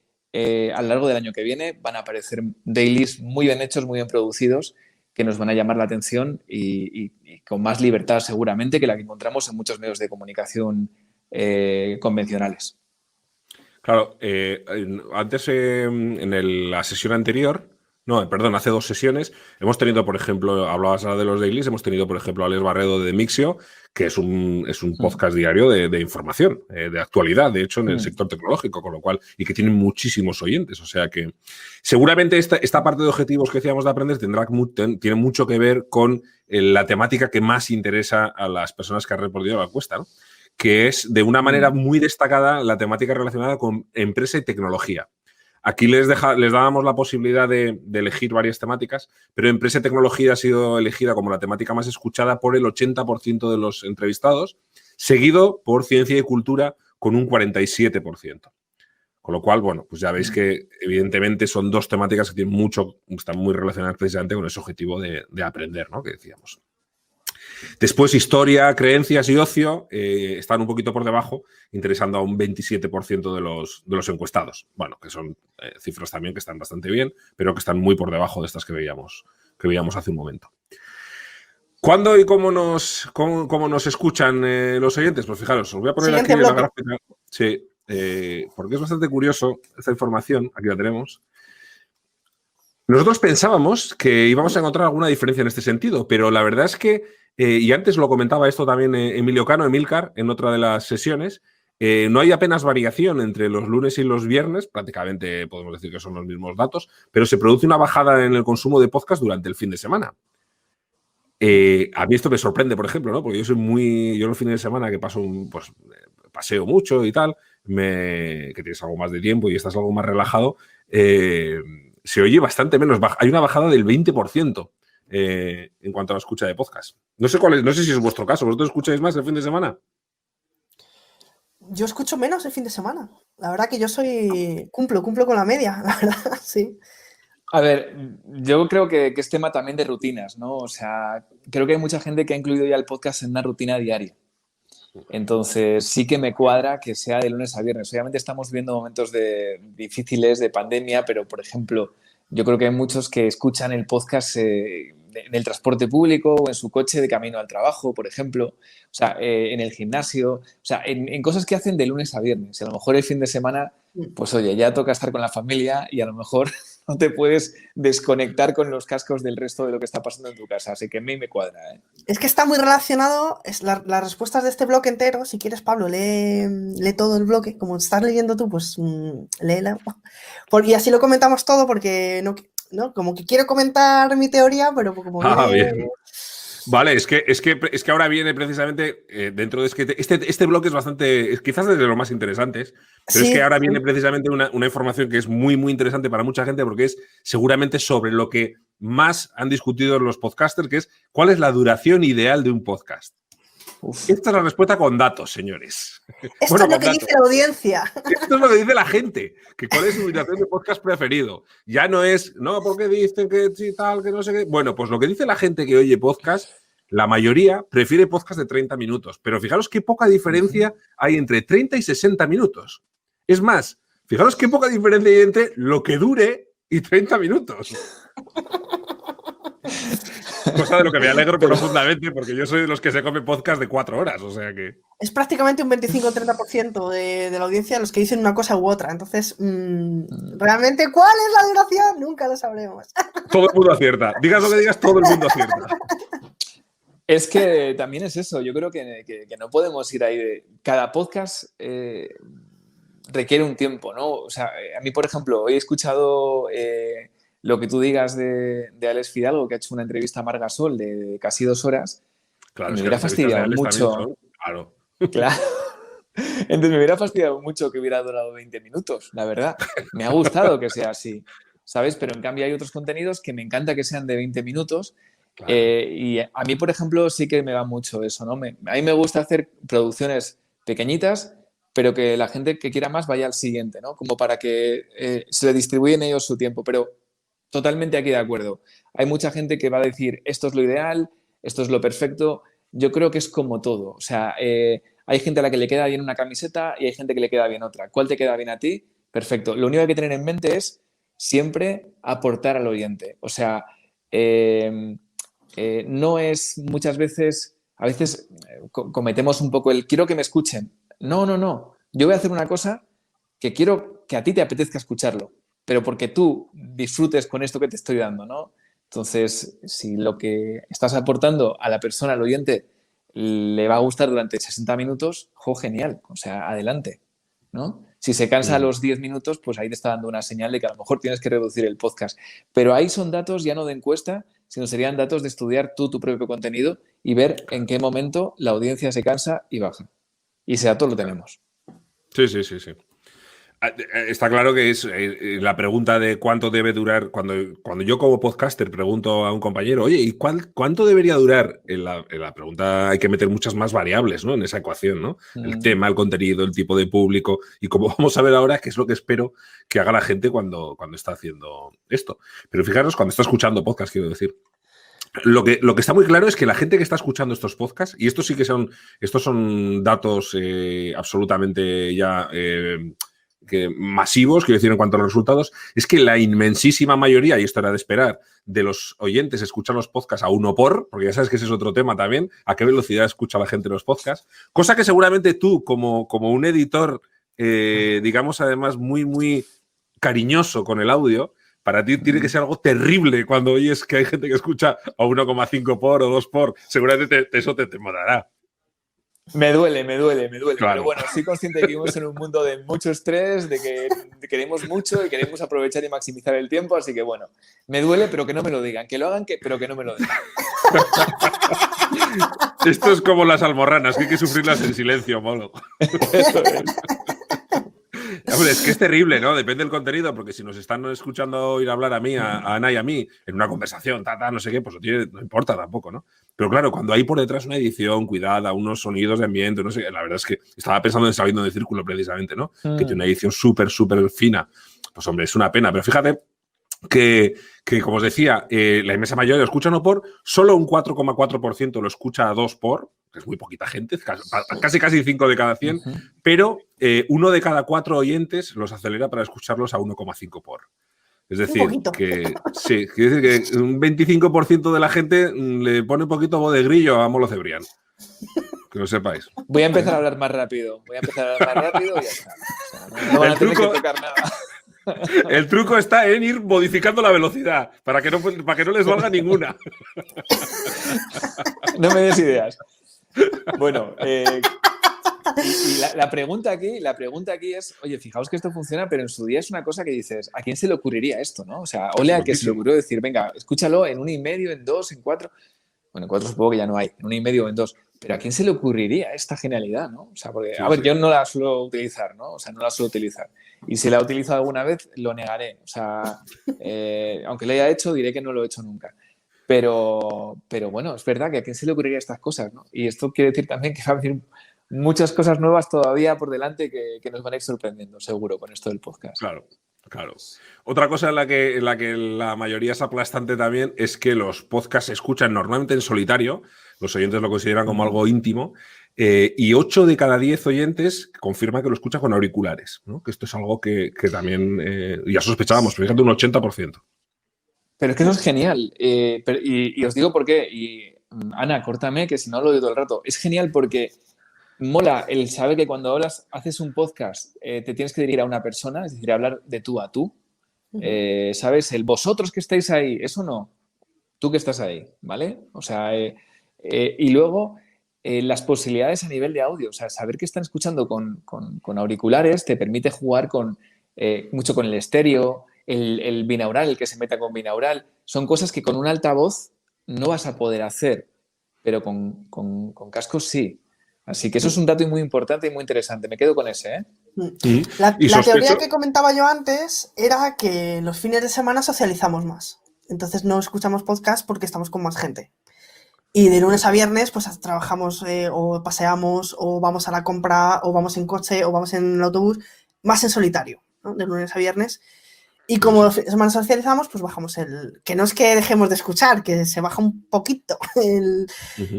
a lo largo del año que viene van a aparecer dailies muy bien hechos, muy bien producidos, que nos van a llamar la atención y con más libertad seguramente que la que encontramos en muchos medios de comunicación convencionales. Claro, antes en la sesión anterior, hace 2 sesiones, hemos tenido, por ejemplo, hablabas ahora de los dailies, hemos tenido, por ejemplo, a Alex Barredo de Mixio, que es un podcast diario de información, de actualidad, de hecho, en el sector tecnológico, con lo cual, y que tiene muchísimos oyentes. O sea que seguramente esta parte de objetivos que decíamos de aprender tiene mucho que ver con la temática que más interesa a las personas que han respondido a la encuesta, ¿no? Que es de una manera muy destacada la temática relacionada con empresa y tecnología. Aquí les dábamos la posibilidad de elegir varias temáticas, pero empresa y tecnología ha sido elegida como la temática más escuchada por el 80% de los entrevistados, seguido por ciencia y cultura con un 47%. Con lo cual, bueno, pues ya veis que evidentemente son 2 temáticas que están muy relacionadas precisamente con ese objetivo de aprender, ¿no? Que decíamos. Después, historia, creencias y ocio están un poquito por debajo, interesando a un 27% de los encuestados. Bueno, que son cifras también que están bastante bien, pero que están muy por debajo de estas que veíamos hace un momento. ¿Cuándo y cómo nos escuchan los oyentes? Pues fijaros, os voy a poner aquí la gráfica. Sí, porque es bastante curioso esta información. Aquí la tenemos. Nosotros pensábamos que íbamos a encontrar alguna diferencia en este sentido, pero la verdad es que, y antes lo comentaba esto también Emilcar, en otra de las sesiones, no hay apenas variación entre los lunes y los viernes, prácticamente podemos decir que son los mismos datos, pero se produce una bajada en el consumo de podcast durante el fin de semana. A mí esto me sorprende, por ejemplo, ¿no? Porque yo los fines de semana que paseo mucho y tal, que tienes algo más de tiempo y estás algo más relajado, se oye bastante menos. Hay una bajada del 20% en cuanto a la escucha de podcast. No sé si es vuestro caso. ¿Vosotros escucháis más el fin de semana? Yo escucho menos el fin de semana. La verdad que yo cumplo con la media, la verdad, sí. A ver, yo creo que es tema también de rutinas, ¿no? O sea, creo que hay mucha gente que ha incluido ya el podcast en una rutina diaria. Entonces, sí que me cuadra que sea de lunes a viernes. Obviamente estamos viviendo momentos difíciles de pandemia, pero, por ejemplo, yo creo que hay muchos que escuchan el podcast en el transporte público o en su coche de camino al trabajo, por ejemplo. O sea, en el gimnasio. O sea, en cosas que hacen de lunes a viernes. Y a lo mejor el fin de semana, pues oye, ya toca estar con la familia y a lo mejor no te puedes desconectar con los cascos del resto de lo que está pasando en tu casa. Así que a mí me cuadra, ¿eh? Es que está muy relacionado, las respuestas de este bloque entero. Si quieres, Pablo, lee todo el bloque. Como estás leyendo tú, pues léela. Y así lo comentamos todo porque no, como que quiero comentar mi teoría, pero como bien. Vale, es que ahora viene precisamente dentro de este bloque es bastante, quizás desde los más interesantes, pero sí, es que ahora viene precisamente una información que es muy, muy interesante para mucha gente porque es seguramente sobre lo que más han discutido los podcasters, que es ¿cuál es la duración ideal de un podcast? Uf. Esta es la respuesta con datos, señores. Esto es lo que dice la audiencia. Esto es lo que dice la gente, que cuál es su duración de podcast preferido. Ya no es, porque dicen que sí, tal, que no sé qué. Bueno, pues lo que dice la gente que oye podcast, la mayoría prefiere podcast de 30 minutos. Pero fijaros qué poca diferencia hay entre 30 y 60 minutos. Es más, fijaros qué poca diferencia hay entre lo que dure y 30 minutos. cosa de lo que me alegro profundamente, porque yo soy de los que se come podcast de 4 horas, o sea que... Es prácticamente un 25-30% de la audiencia los que dicen una cosa u otra. Entonces, realmente, ¿cuál es la duración? Nunca lo sabremos. Todo el mundo acierta. Digas lo que digas, todo el mundo acierta. Es que también es eso. Yo creo que no podemos ir ahí de... Cada podcast requiere un tiempo, ¿no? O sea, a mí, por ejemplo, hoy he escuchado lo que tú digas de Alex Fidalgo, que ha hecho una entrevista a Margasol de casi 2 horas. Claro, me hubiera fastidiado mucho. Claro. Claro. Entonces me hubiera fastidiado mucho que hubiera durado 20 minutos, la verdad. Me ha gustado que sea así, ¿sabes? Pero en cambio hay otros contenidos que me encanta que sean de 20 minutos. Claro. Y a mí, por ejemplo, sí que me va mucho eso, ¿no? A mí me gusta hacer producciones pequeñitas, pero que la gente que quiera más vaya al siguiente, ¿no? Como para que se le distribuyen ellos su tiempo. Pero totalmente aquí de acuerdo. Hay mucha gente que va a decir, esto es lo ideal, esto es lo perfecto. Yo creo que es como todo. O sea, hay gente a la que le queda bien una camiseta y hay gente que le queda bien otra. ¿Cuál te queda bien a ti? Perfecto. Lo único que hay que tener en mente es siempre aportar al oyente. O sea, no es muchas veces, a veces cometemos un poco el quiero que me escuchen. No. Yo voy a hacer una cosa que quiero que a ti te apetezca escucharlo, pero porque tú disfrutes con esto que te estoy dando, ¿no? Entonces, si lo que estás aportando a la persona, al oyente, le va a gustar durante 60 minutos, genial, o sea, adelante, ¿no? Si se cansa a los 10 minutos, pues ahí te está dando una señal de que a lo mejor tienes que reducir el podcast. Pero ahí son datos ya no de encuesta, sino serían datos de estudiar tú tu propio contenido y ver en qué momento la audiencia se cansa y baja. Y ese dato lo tenemos. Sí. Está claro que es la pregunta de cuánto debe durar. Cuando yo como podcaster pregunto a un compañero, oye, ¿y cuánto debería durar? En la pregunta hay que meter muchas más variables, ¿no? En esa ecuación, ¿no? El tema, el contenido, el tipo de público. Y como vamos a ver ahora, qué es lo que espero que haga la gente cuando está haciendo esto. Pero fijaros, cuando está escuchando podcast, quiero decir. Lo que está muy claro es que la gente que está escuchando estos podcasts, y estos sí que son datos absolutamente ya masivos, quiero decir, en cuanto a los resultados, es que la inmensísima mayoría, y esto era de esperar, de los oyentes escuchan los podcasts a 1 por, porque ya sabes que ese es otro tema también, a qué velocidad escucha la gente los podcasts, cosa que seguramente tú, como un editor, digamos, además, muy, muy cariñoso con el audio, para ti tiene que ser algo terrible cuando oyes que hay gente que escucha a 1,5 por o 2 por. Seguramente eso te molará. Me duele. Claro. Pero bueno, soy consciente de que vivimos en un mundo de mucho estrés, de que queremos mucho y queremos aprovechar y maximizar el tiempo. Así que bueno, me duele, pero que no me lo digan. Que lo hagan, pero que no me lo digan. Esto es como las almorranas, que hay que sufrirlas en silencio, Molo. Eso es. Hombre, es que es terrible, ¿no? Depende del contenido, porque si nos están escuchando oír hablar a mí, a Ana y a mí, en una conversación, no sé qué, pues no importa tampoco, ¿no? Pero claro, cuando hay por detrás una edición cuidada, unos sonidos de ambiente, no sé, la verdad es que estaba pensando en Saliendo de Círculo precisamente, ¿no? Que tiene una edición súper fina. Pues hombre, es una pena, pero fíjate que como os decía, la inmensa mayoría lo escucha 1 por, solo un 4,4% lo escucha a 2 por, que es muy poquita gente, casi 5 de cada 100, pero 1 de cada 4 oyentes los acelera para escucharlos a 1,5 por. Es decir, que sí, quiere decir que un 25% de la gente le pone un poquito voz de grillo a Molo Cebrián. Que lo sepáis. Voy a empezar a hablar más rápido. Y ya está. O sea, no van a tener que tocar nada. El truco está en ir modificando la velocidad para que no les valga ninguna. No me des ideas. Bueno, y la pregunta aquí es, oye, fijaos que esto funciona, pero en su día es una cosa que dices, ¿a quién se le ocurriría esto, no? O sea, ole a que se le ocurrió decir, venga, escúchalo en 1,5, en 2, en 4. Bueno, en 4 supongo que ya no hay, en 1,5 o en 2. Pero ¿a quién se le ocurriría esta genialidad, no? O sea, porque, a ver, yo no la suelo utilizar, ¿no? O sea, no la suelo utilizar. Y si la he utilizado alguna vez, lo negaré. O sea, aunque lo haya hecho, diré que no lo he hecho nunca. Pero bueno, es verdad que a quién se le ocurriría estas cosas, ¿no? Y esto quiere decir también que va a venir muchas cosas nuevas todavía por delante que nos van a ir sorprendiendo, seguro, con esto del podcast. Claro. Otra cosa en la que la mayoría es aplastante también es que los podcasts se escuchan normalmente en solitario. Los oyentes lo consideran como algo íntimo. Y 8 de cada 10 oyentes confirman que lo escuchan con auriculares, ¿no? Que esto es algo que también ya sospechábamos, pero fíjate, un 80%. Pero es que eso es genial. Y os digo por qué. Y Ana, córtame, que si no lo digo todo el rato. Es genial porque mola el saber que cuando haces un podcast te tienes que dirigir a una persona, es decir, hablar de tú a tú. ¿Sabes? El vosotros que estáis ahí, eso no. Tú que estás ahí, ¿vale? O sea, y luego las posibilidades a nivel de audio. O sea, saber que están escuchando con auriculares te permite jugar mucho con el estéreo, el binaural, el que se meta con binaural. Son cosas que con un altavoz no vas a poder hacer, pero con cascos sí. Así que eso es un dato muy importante y muy interesante. Me quedo con ese, ¿eh? La teoría que comentaba yo antes era que los fines de semana socializamos más. Entonces no escuchamos podcast porque estamos con más gente. Y de lunes a viernes pues trabajamos o paseamos o vamos a la compra o vamos en coche o vamos en el autobús, más en solitario, ¿no? De lunes a viernes. Y como los fines de semana socializamos, pues bajamos que no es que dejemos de escuchar, que se baja un poquito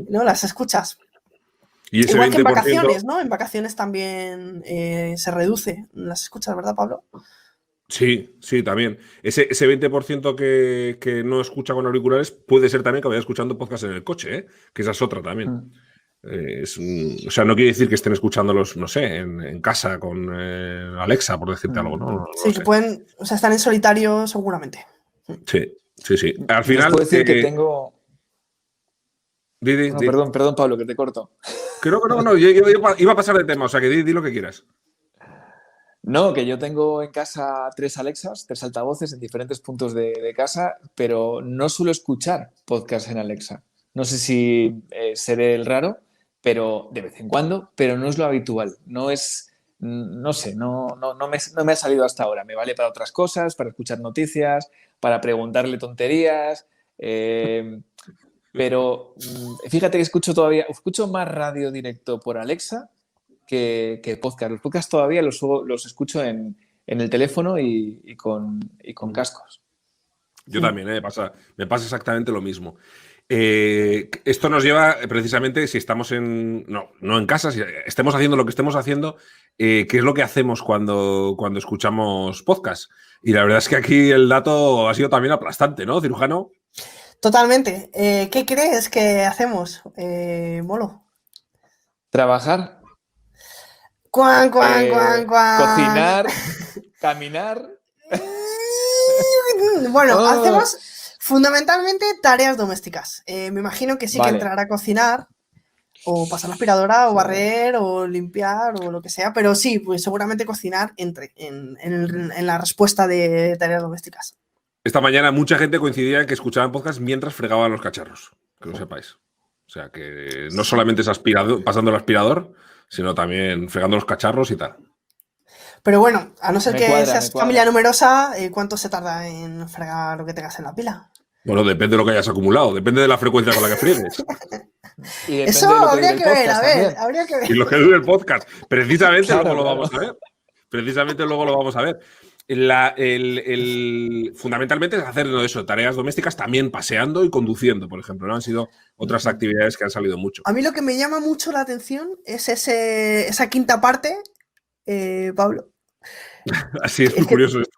¿no? Las escuchas. Y ese igual 20%... que en vacaciones, ¿no? En vacaciones también se reduce las escuchas, ¿verdad, Pablo? Sí, sí, también. Ese 20% que no escucha con auriculares puede ser también que vaya escuchando podcast en el coche, ¿eh? Que esa es otra también. O sea, no quiere decir que estén escuchándolos, no sé, en casa con Alexa, por decirte algo, ¿no? Sí, que pueden, o sea, están en solitario seguramente. Sí, sí, sí. Al final... puedo decir que tengo... No, perdón, Pablo, que te corto. Creo que no, yo iba a pasar de tema, o sea, que di lo que quieras. No, que yo tengo en casa 3 Alexas, 3 altavoces en diferentes puntos de casa, pero no suelo escuchar podcast en Alexa. No sé si seré el raro, pero de vez en cuando, pero no es lo habitual. No es, no sé, no me ha salido hasta ahora. Me vale para otras cosas, para escuchar noticias, para preguntarle tonterías. Pero fíjate que escucho más radio directo por Alexa que podcast. Los podcasts todavía los escucho en el teléfono y con cascos. Yo también, me pasa exactamente lo mismo. Esto nos lleva precisamente, si estamos no en casa, si estemos haciendo lo que estemos haciendo, qué es lo que hacemos cuando escuchamos podcast. Y la verdad es que aquí el dato ha sido también aplastante, ¿no, cirujano? Totalmente. ¿Qué crees que hacemos, Molo? Trabajar. Cuan. Cocinar, caminar. Bueno, hacemos fundamentalmente tareas domésticas. Me imagino que sí que entrará a cocinar, o pasar la aspiradora, o barrer, o limpiar, o lo que sea, pero sí, pues seguramente cocinar entre en la respuesta de tareas domésticas. Esta mañana mucha gente coincidía en que escuchaban podcast mientras fregaban los cacharros, que lo sepáis. O sea, que no solamente es pasando el aspirador, sino también fregando los cacharros y tal. Pero bueno, a no ser que seas familia numerosa, ¿cuánto se tarda en fregar lo que tengas en la pila? Bueno, depende de lo que hayas acumulado, depende de la frecuencia con la que friegues. Eso habría que ver, habría que ver. Y lo que dure el podcast. Precisamente luego lo vamos a ver. Precisamente luego lo vamos a ver. Fundamentalmente es hacer eso, tareas domésticas, también paseando y conduciendo, por ejemplo, ¿no? Han sido otras actividades que han salido mucho. A mí lo que me llama mucho la atención es esa quinta parte, Pablo. Así es muy curioso esto.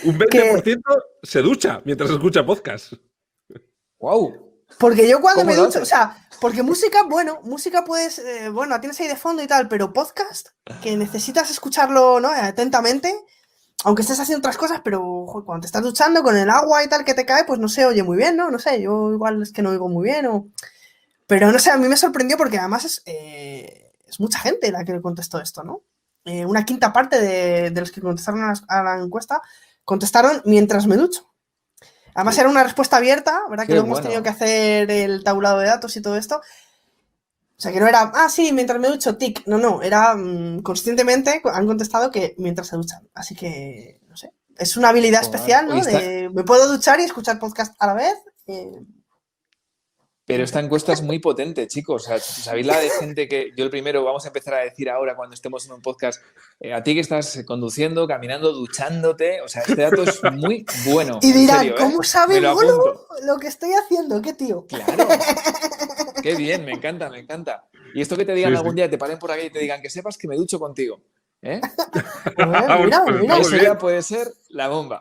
Un 20% se ducha mientras escucha podcast. ¡Wow! Porque yo cuando me ducho, o sea, porque música puedes, bueno, tienes ahí de fondo y tal, pero podcast, que necesitas escucharlo, ¿no? Atentamente, aunque estés haciendo otras cosas, pero cuando te estás duchando con el agua y tal que te cae, pues no se oye muy bien, ¿no? No sé, yo igual es que no oigo muy bien, pero no sé, a mí me sorprendió porque además es mucha gente la que le contestó esto, ¿no? Una quinta parte de los que contestaron a la encuesta contestaron mientras me ducho. Además era una respuesta abierta, ¿verdad? Que luego hemos tenido que hacer el tablado de datos y todo esto. O sea, que no era, sí, mientras me ducho, tic. No, era conscientemente han contestado que mientras se duchan. Así que, no sé, es una habilidad especial, ¿no? Me puedo duchar y escuchar podcast a la vez. Pero esta encuesta es muy potente, chicos. O sea, sabéis la de gente que yo el primero vamos a empezar a decir ahora cuando estemos en un podcast, a ti que estás conduciendo, caminando, duchándote. O sea, este dato es muy bueno. Y dirán, serio, ¿cómo sabe Molo lo que estoy haciendo? ¿Qué tío? Claro. Qué bien, me encanta. Y esto que te digan algún día, te paren por aquí y te digan que sepas que me ducho contigo. Mira. Eso ya puede ser la bomba.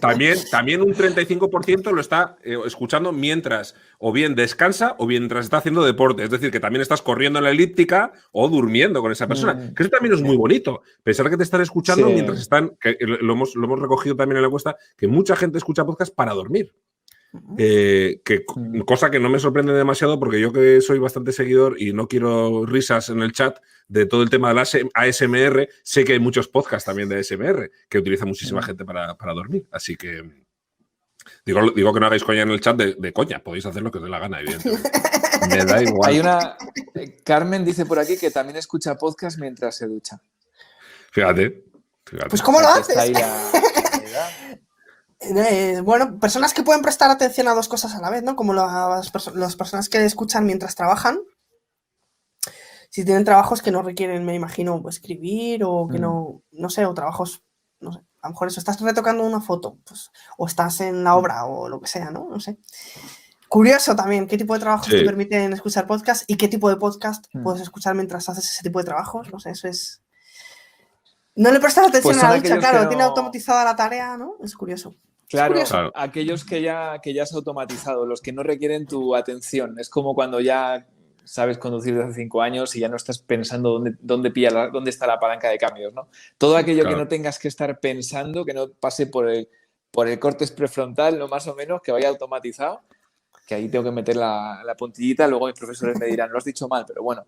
También un 35% lo está escuchando mientras o bien descansa o mientras está haciendo deporte. Es decir, que también estás corriendo en la elíptica o durmiendo con esa persona. Que eso también es muy bonito. Pensar que te están escuchando mientras están, que lo hemos recogido también en la encuesta, que mucha gente escucha podcast para dormir. Cosa que no me sorprende demasiado porque yo que soy bastante seguidor y no quiero risas en el chat de todo el tema de la ASMR, sé que hay muchos podcasts también de ASMR que utiliza muchísima gente para dormir. Así que digo que no hagáis coña en el chat de coña, podéis hacer lo que os dé la gana, evidentemente. Me da igual. Hay Carmen dice por aquí que también escucha podcast mientras se ducha. Fíjate. Pues ¿cómo lo haces? Bueno, personas que pueden prestar atención a dos cosas a la vez, ¿no? Como las personas que escuchan mientras trabajan. Si tienen trabajos que no requieren, me imagino, escribir o que no sé, o trabajos, no sé, a lo mejor eso, estás retocando una foto, pues, o estás en la obra o lo que sea, ¿no? No sé. Curioso también qué tipo de trabajos te permiten escuchar podcast y qué tipo de podcast puedes escuchar mientras haces ese tipo de trabajos, no sé, eso es... No le prestas atención a la ducha, claro, tiene automatizada la tarea, ¿no? Es curioso. Claro, aquellos que ya has automatizado, los que no requieren tu atención. Es como cuando ya sabes conducir desde hace 5 años y ya no estás pensando dónde está la palanca de cambios, ¿no? Todo aquello que no tengas que estar pensando, que no pase por el córtex prefrontal, ¿no? Más o menos, que vaya automatizado, que ahí tengo que meter la puntillita, luego mis profesores me dirán, lo has dicho mal, pero bueno,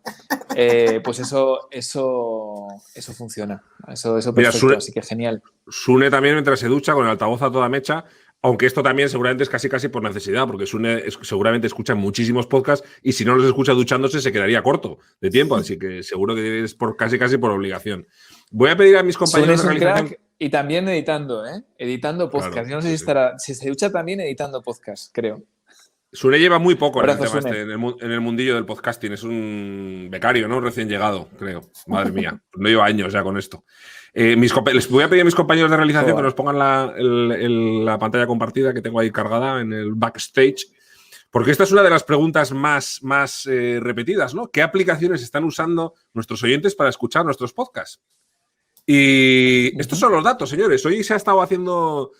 pues eso funciona, eso perfecto. Mira, así que genial. Sune también mientras se ducha con el altavoz a toda mecha, aunque esto también seguramente es casi por necesidad, porque Sune seguramente escucha muchísimos podcasts y si no los escucha duchándose se quedaría corto de tiempo, así que seguro que es casi por obligación. Voy a pedir a mis compañeros de realización... Y también editando, editando podcast. Claro, yo no sé si se ducha también editando podcast, creo. Sune lleva muy poco en el tema en el mundillo del podcasting. Es un becario, ¿no? Recién llegado, creo. Madre mía. No lleva años ya con esto. Les voy a pedir a mis compañeros de realización que nos pongan la pantalla compartida que tengo ahí cargada en el backstage. Porque esta es una de las preguntas más repetidas, ¿no? ¿Qué aplicaciones están usando nuestros oyentes para escuchar nuestros podcasts? Y estos son los datos, señores. Hoy se ha estado haciendo...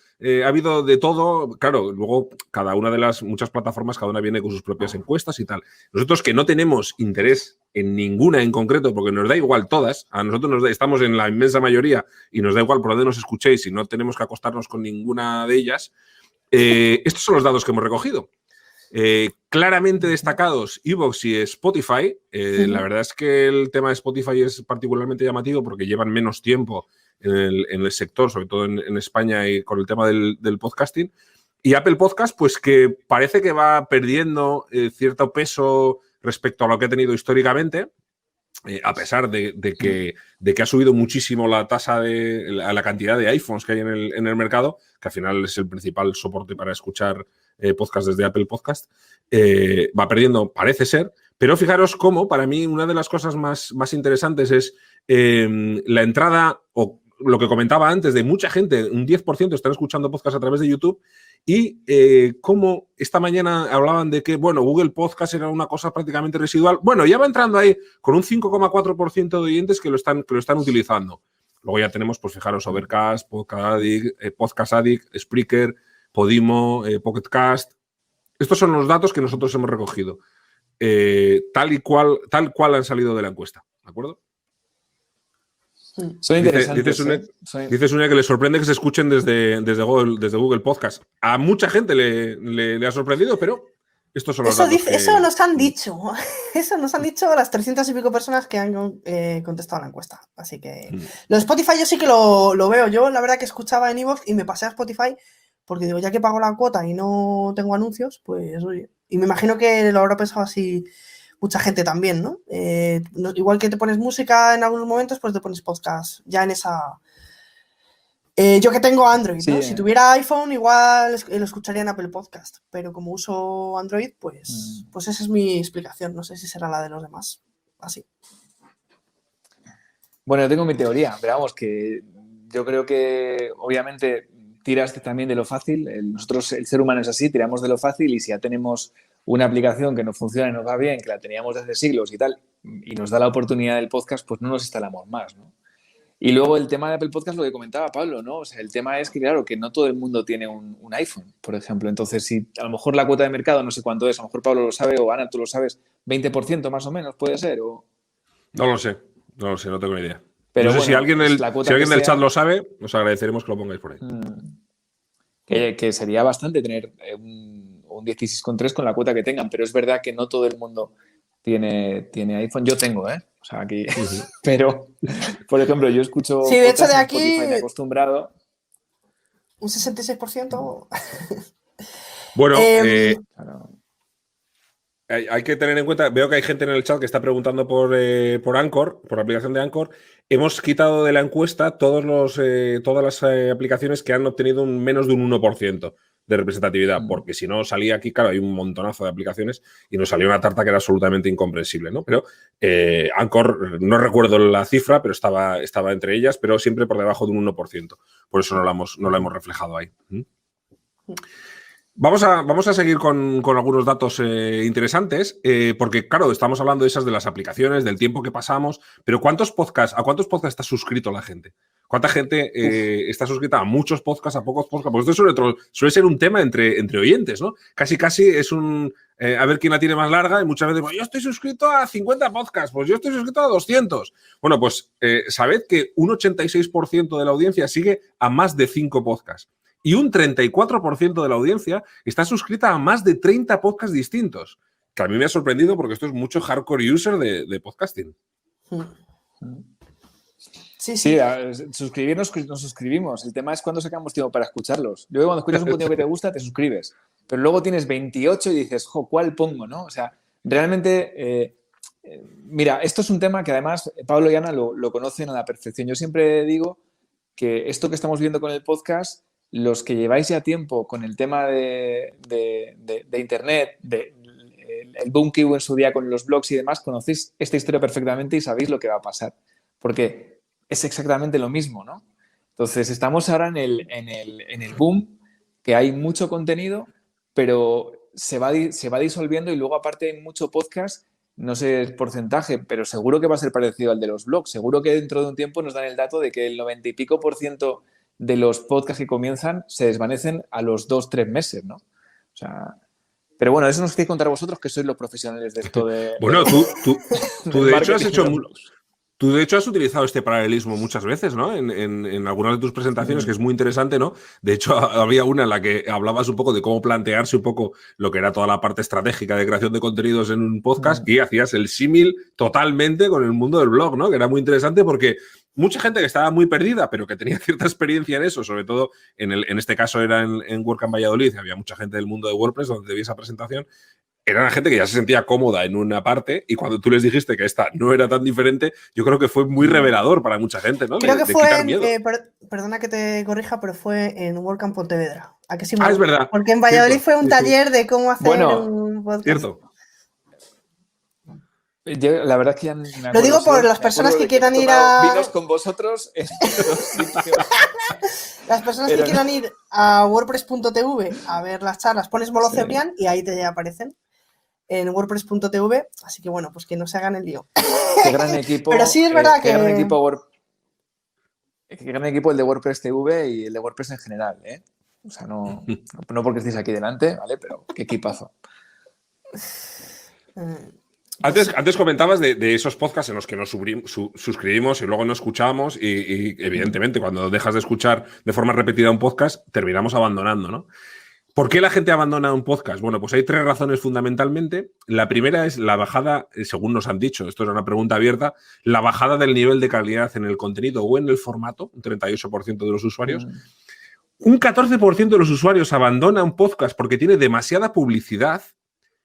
ha habido de todo, claro, luego cada una de las muchas plataformas, cada una viene con sus propias encuestas y tal. Nosotros que no tenemos interés en ninguna en concreto, porque nos da igual todas, a nosotros estamos en la inmensa mayoría y nos da igual por dónde nos escuchéis y no tenemos que acostarnos con ninguna de ellas, estos son los datos que hemos recogido. Claramente destacados iVoox y Spotify. La verdad es que el tema de Spotify es particularmente llamativo porque llevan menos tiempo en el sector, sobre todo en España y con el tema del podcasting. Y Apple Podcast, pues que parece que va perdiendo cierto peso respecto a lo que ha tenido históricamente, a pesar de que ha subido muchísimo la tasa la cantidad de iPhones que hay en el mercado, que al final es el principal soporte para escuchar podcast desde Apple Podcast, va perdiendo, parece ser. Pero fijaros cómo, para mí, una de las cosas más interesantes es la entrada, o lo que comentaba antes, de mucha gente, un 10% están escuchando podcast a través de YouTube, y cómo esta mañana hablaban de que, bueno, Google Podcast era una cosa prácticamente residual. Bueno, ya va entrando ahí con un 5,4% de oyentes que lo están utilizando. Luego ya tenemos, pues fijaros, Overcast, Podcast Addict, Spreaker, Podimo, Pocket Cast. Estos son los datos que nosotros hemos recogido. Tal cual han salido de la encuesta. ¿De acuerdo? Son interesantes. Dice Sune que le sorprende que se escuchen desde Google Podcast. A mucha gente le ha sorprendido, pero estos son los datos eso nos han dicho. Eso nos han dicho las 300 y pico personas que han contestado la encuesta. Así que lo de Spotify yo sí que lo veo. Yo la verdad que escuchaba en iVoox y me pasé a Spotify porque digo, ya que pago la cuota y no tengo anuncios, pues oye. Y me imagino que lo habrá pensado así mucha gente también, ¿no? Igual que te pones música en algunos momentos, pues te pones podcast ya en esa... yo que tengo Android, ¿no? Si tuviera iPhone, igual lo escucharía en Apple Podcast, pero como uso Android, pues esa es mi explicación. No sé si será la de los demás. Así. Bueno, yo tengo mi teoría, pero vamos, que yo creo que obviamente tiras también de lo fácil. Nosotros, el ser humano es así, tiramos de lo fácil y si ya tenemos una aplicación que nos funciona y nos va bien, que la teníamos desde siglos y tal, y nos da la oportunidad del podcast, pues no nos instalamos más, ¿no? Y luego el tema de Apple Podcast, lo que comentaba Pablo, ¿no? O sea, el tema es que, claro, que no todo el mundo tiene un iPhone, por ejemplo. Entonces, si a lo mejor la cuota de mercado, no sé cuánto es, a lo mejor Pablo lo sabe o Ana, tú lo sabes, 20% más o menos, puede ser. No lo sé, no tengo ni idea. Pero no sé, bueno, si alguien del chat lo sabe, os agradeceremos que lo pongáis por ahí. Que sería bastante tener un 16,3 con la cuota que tengan, pero es verdad que no todo el mundo tiene iPhone. Yo tengo, ¿eh? O sea, aquí... Pero, por ejemplo, yo escucho... Sí, de hecho, de aquí... Spotify, me he acostumbrado. Un 66%. Bueno, Claro. hay que tener en cuenta, veo que hay gente en el chat que está preguntando por Anchor, por la aplicación de Anchor. Hemos quitado de la encuesta todas las aplicaciones que han obtenido menos de un 1% de representatividad, porque si no salía aquí, claro, hay un montonazo de aplicaciones y nos salió una tarta que era absolutamente incomprensible, ¿no? Pero Anchor, no recuerdo la cifra, pero estaba entre ellas, pero siempre por debajo de un 1%. Por eso no la hemos reflejado ahí. Vamos a seguir con algunos datos interesantes, porque, claro, estamos hablando de las aplicaciones, del tiempo que pasamos, pero ¿a cuántos podcasts está suscrito la gente? ¿Cuánta gente está suscrita a muchos podcasts, a pocos podcasts? Pues esto suele ser un tema entre oyentes, ¿no? Casi es un... a ver quién la tiene más larga y muchas veces, pues yo estoy suscrito a 50 podcasts, pues yo estoy suscrito a 200. Bueno, pues sabed que un 86% de la audiencia sigue a más de 5 podcasts. Y un 34% de la audiencia está suscrita a más de 30 podcasts distintos. Que a mí me ha sorprendido porque esto es mucho hardcore user de podcasting. Sí, suscribirnos nos suscribimos. El tema es cuándo sacamos tiempo para escucharlos. Yo cuando escuchas un contenido que te gusta, te suscribes. Pero luego tienes 28 y dices, ¿cuál pongo? ¿No? O sea, realmente... mira, esto es un tema que además Pablo y Ana lo conocen a la perfección. Yo siempre digo que esto que estamos viendo con el podcast... Los que lleváis ya tiempo con el tema de Internet, el boom que hubo en su día con los blogs y demás, conocéis esta historia perfectamente y sabéis lo que va a pasar. Porque es exactamente lo mismo, ¿no? Entonces, estamos ahora en el boom, que hay mucho contenido, pero se va disolviendo y luego aparte hay mucho podcast, no sé el porcentaje, pero seguro que va a ser parecido al de los blogs. Seguro que dentro de un tiempo nos dan el dato de que el 90 y pico % de los podcasts que comienzan se desvanecen a los 2-3 meses, ¿no? O sea, pero bueno, eso nos tiene que contar vosotros que sois los profesionales de esto de... Bueno, tú de hecho has hecho... Tú, de hecho, has utilizado este paralelismo muchas veces, ¿no? En algunas de tus presentaciones, que es muy interesante, ¿no? De hecho, había una en la que hablabas un poco de cómo plantearse un poco lo que era toda la parte estratégica de creación de contenidos en un podcast y hacías el símil totalmente con el mundo del blog, ¿no? Que era muy interesante porque mucha gente que estaba muy perdida, pero que tenía cierta experiencia en eso, sobre todo en este caso era en WordCamp Valladolid, había mucha gente del mundo de WordPress donde vi esa presentación. Era la gente que ya se sentía cómoda en una parte y cuando tú les dijiste que esta no era tan diferente, yo creo que fue muy revelador para mucha gente, ¿no? Creo que fue, perdona que te corrija, pero fue en WordCamp Pontevedra. ¿A que sí? Es verdad. Porque en Valladolid fue un taller de cómo hacer un podcast. Cierto. Yo, la verdad es que ya me acuerdo. Lo digo por las personas que quieran ir a... Vinos con vosotros en los sitios. Las personas que quieran ir a wordpress.tv a ver las charlas, pones Molo Cebrián y ahí te aparecen en wordpress.tv, así que bueno, pues que no se hagan el lío. Qué gran equipo. Pero sí es verdad que... Qué gran equipo el de WordPress TV y el de WordPress en general, ¿eh? O sea, no porque estéis aquí delante, ¿vale? Pero qué equipazo. Antes comentabas de esos podcasts en los que nos suscribimos y luego no escuchamos y evidentemente cuando dejas de escuchar de forma repetida un podcast terminamos abandonando, ¿no? ¿Por qué la gente abandona un podcast? Bueno, pues hay 3 razones fundamentalmente. La primera es la bajada, según nos han dicho, esto es una pregunta abierta, la bajada del nivel de calidad en el contenido o en el formato, un 38% de los usuarios. Un 14% de los usuarios abandona un podcast porque tiene demasiada publicidad.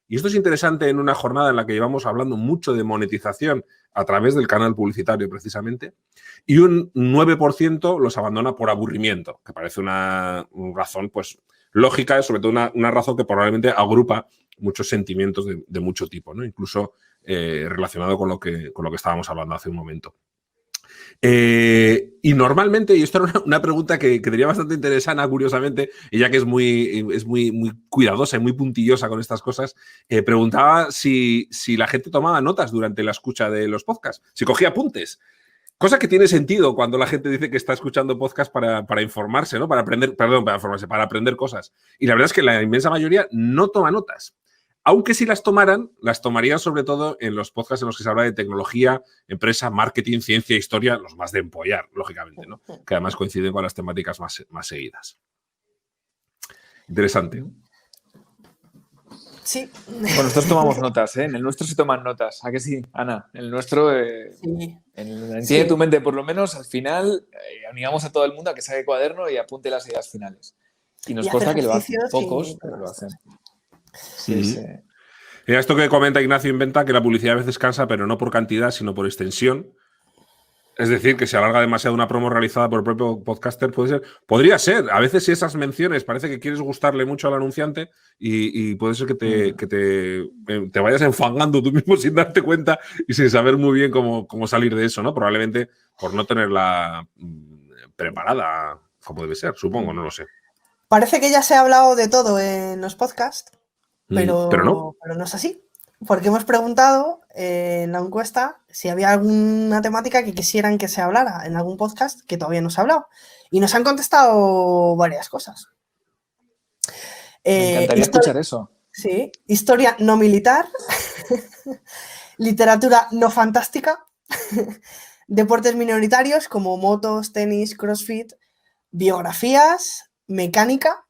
Y esto es interesante en una jornada en la que llevamos hablando mucho de monetización a través del canal publicitario precisamente. Y un 9% los abandona por aburrimiento, que parece una razón pues lógica, sobre todo una razón que probablemente agrupa muchos sentimientos de mucho tipo, ¿no? Incluso relacionado con lo que estábamos hablando hace un momento. Y normalmente, y esto era una pregunta que tenía bastante interesante, curiosamente, ella que es muy cuidadosa y muy puntillosa con estas cosas, preguntaba si la gente tomaba notas durante la escucha de los podcasts, si cogía apuntes. Cosa que tiene sentido cuando la gente dice que está escuchando podcast para informarse, ¿no? Para aprender, perdón, para informarse, para aprender cosas. Y la verdad es que la inmensa mayoría no toma notas. Aunque si las tomaran, las tomarían sobre todo en los podcasts en los que se habla de tecnología, empresa, marketing, ciencia, historia, los más de empollar, lógicamente, ¿no? Que además coinciden con las temáticas más seguidas. Interesante. Sí. Bueno, nosotros tomamos notas, ¿eh? En el nuestro sí toman notas. ¿A que sí, Ana? En el nuestro, sí. Entiende tu mente, por lo menos, al final, animamos a todo el mundo a que saque cuaderno y apunte las ideas finales. Y nos consta que lo hacen pocos, pero lo hacen. Sí, sí. Mira, esto que comenta Ignacio Inventa, que la publicidad a veces cansa, pero no por cantidad, sino por extensión. Es decir, que se alarga demasiado una promo realizada por el propio podcaster, podría ser. A veces si esas menciones parece que quieres gustarle mucho al anunciante y puede ser que te vayas enfangando tú mismo sin darte cuenta y sin saber muy bien cómo salir de eso, ¿no? Probablemente por no tenerla preparada como debe ser, supongo, no lo sé. Parece que ya se ha hablado de todo en los podcasts, pero no es así. Porque hemos preguntado en la encuesta si había alguna temática que quisieran que se hablara en algún podcast que todavía no se ha hablado. Y nos han contestado varias cosas. Me encantaría escuchar eso. Sí, historia no militar, literatura no fantástica, deportes minoritarios como motos, tenis, crossfit, biografías, mecánica,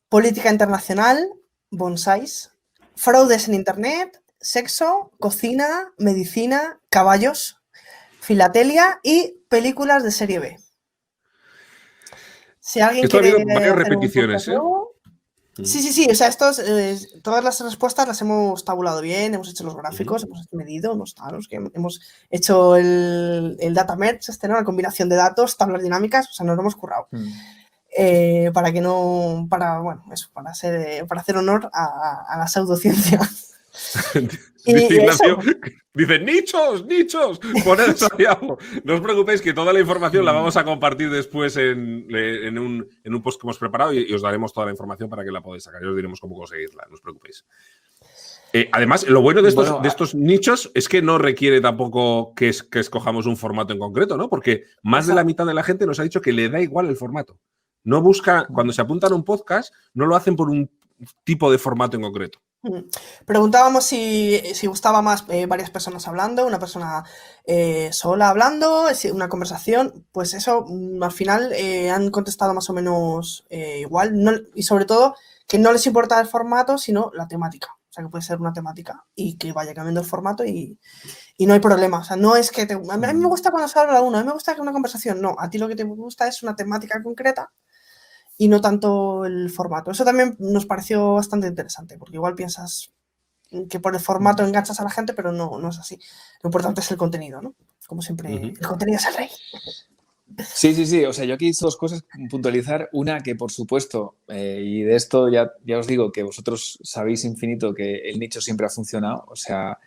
política internacional, bonsáis, fraudes en internet, sexo, cocina, medicina, caballos, filatelia y películas de serie B. Si alguien Esto quiere ha habido varias repeticiones, ¿eh? Sí. O sea, todas las respuestas las hemos tabulado bien, hemos hecho los gráficos, hemos medido, hemos hecho el data merge, ¿no? La combinación de datos, tablas dinámicas, o sea, nos lo hemos currado. Para hacer honor a la pseudociencia. Dice Ignacio, dice nichos, ponedlos ahí abajo. No os preocupéis que toda la información la vamos a compartir después en un post que hemos preparado y os daremos toda la información para que la podáis sacar y os diremos cómo conseguirla, no os preocupéis. Además, lo bueno de estos nichos es que no requiere tampoco que escojamos un formato en concreto, ¿no? Porque más de la mitad de la gente nos ha dicho que le da igual el formato. No busca, cuando se apuntan a un podcast, no lo hacen por un tipo de formato en concreto. Preguntábamos si gustaba más varias personas hablando, una persona sola hablando, una conversación. Pues eso, al final han contestado más o menos igual. Y sobre todo, que no les importa el formato, sino la temática. O sea, que puede ser una temática y que vaya cambiando el formato y no hay problema. O sea, no es que a mí me gusta cuando se habla uno, a mí me gusta que una conversación. No, a ti lo que te gusta es una temática concreta y no tanto el formato. Eso también nos pareció bastante interesante, porque igual piensas que por el formato enganchas a la gente, pero no es así. Lo importante es el contenido, ¿no? Como siempre, el contenido es el rey. Sí. O sea, yo aquí hice dos cosas, puntualizar. Una, que por supuesto, y de esto ya os digo que vosotros sabéis infinito que el nicho siempre ha funcionado. O sea,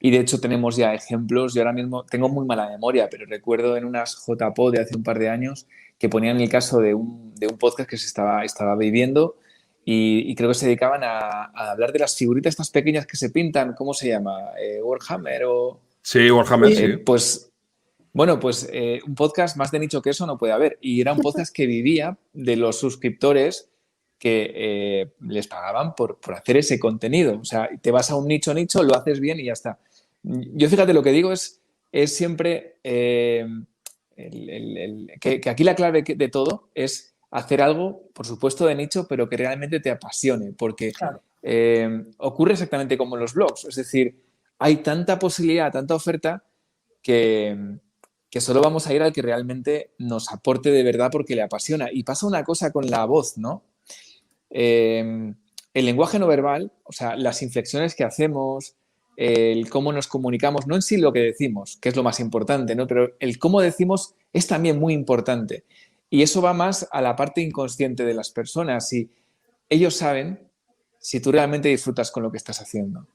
y de hecho tenemos ya ejemplos. Yo ahora mismo tengo muy mala memoria, pero recuerdo en unas JPO de hace un par de años que ponían el caso de un podcast que se estaba viviendo y creo que se dedicaban a hablar de las figuritas estas pequeñas que se pintan. ¿Cómo se llama? ¿Warhammer o...? Sí, Warhammer, sí. Pues un podcast más de nicho que eso no puede haber. Y era un podcast que vivía de los suscriptores que les pagaban por hacer ese contenido. O sea, te vas a un nicho, lo haces bien y ya está. Yo, fíjate, lo que digo es siempre que aquí la clave de todo es hacer algo, por supuesto, de nicho, pero que realmente te apasione. Porque ocurre exactamente como en los blogs. Es decir, hay tanta posibilidad, tanta oferta que solo vamos a ir al que realmente nos aporte de verdad porque le apasiona. Y pasa una cosa con la voz, ¿no? El lenguaje no verbal, o sea, las inflexiones que hacemos, el cómo nos comunicamos, no en sí lo que decimos, que es lo más importante, ¿no? Pero el cómo decimos es también muy importante. Y eso va más a la parte inconsciente de las personas. Y ellos saben si tú realmente disfrutas con lo que estás haciendo.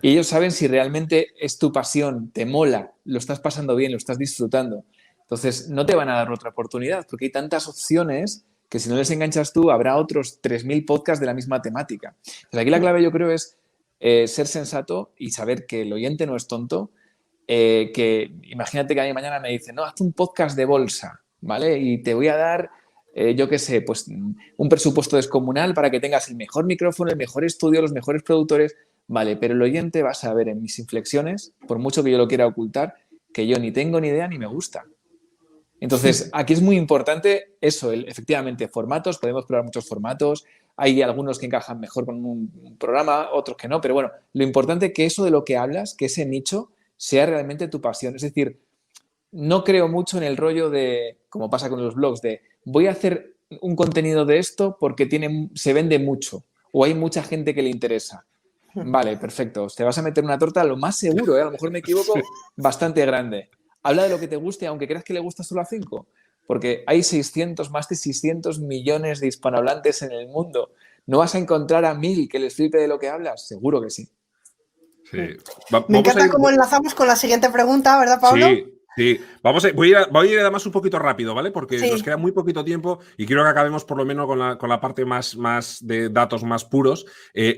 Y ellos saben si realmente es tu pasión, te mola, lo estás pasando bien, lo estás disfrutando. Entonces, no te van a dar otra oportunidad porque hay tantas opciones que si no les enganchas tú, habrá otros 3.000 podcasts de la misma temática. Entonces, aquí la clave, yo creo, es ser sensato y saber que el oyente no es tonto que imagínate que a mí mañana me dicen, no, haz un podcast de bolsa, ¿vale? Y te voy a dar, yo qué sé, pues un presupuesto descomunal para que tengas el mejor micrófono, el mejor estudio, los mejores productores, vale, pero el oyente va a saber en mis inflexiones, por mucho que yo lo quiera ocultar, que yo ni tengo ni idea ni me gusta. Entonces, aquí es muy importante eso, efectivamente, formatos, podemos probar muchos formatos, hay algunos que encajan mejor con un programa, otros que no, pero bueno, lo importante es que eso de lo que hablas, que ese nicho sea realmente tu pasión. Es decir, no creo mucho en el rollo de, como pasa con los blogs, de voy a hacer un contenido de esto porque se vende mucho o hay mucha gente que le interesa. Vale, perfecto. Te vas a meter una torta, lo más seguro, a lo mejor me equivoco, bastante grande. Habla de lo que te guste, aunque creas que le gusta solo a 5. Porque hay más de 600 millones de hispanohablantes en el mundo. ¿No vas a encontrar a 1000 que les flipe de lo que hablas? Seguro que sí. Sí. Me encanta cómo enlazamos con la siguiente pregunta, ¿verdad, Pablo? Sí. Voy a ir además un poquito rápido, ¿vale? Porque nos queda muy poquito tiempo y quiero que acabemos por lo menos con la parte más de datos más puros.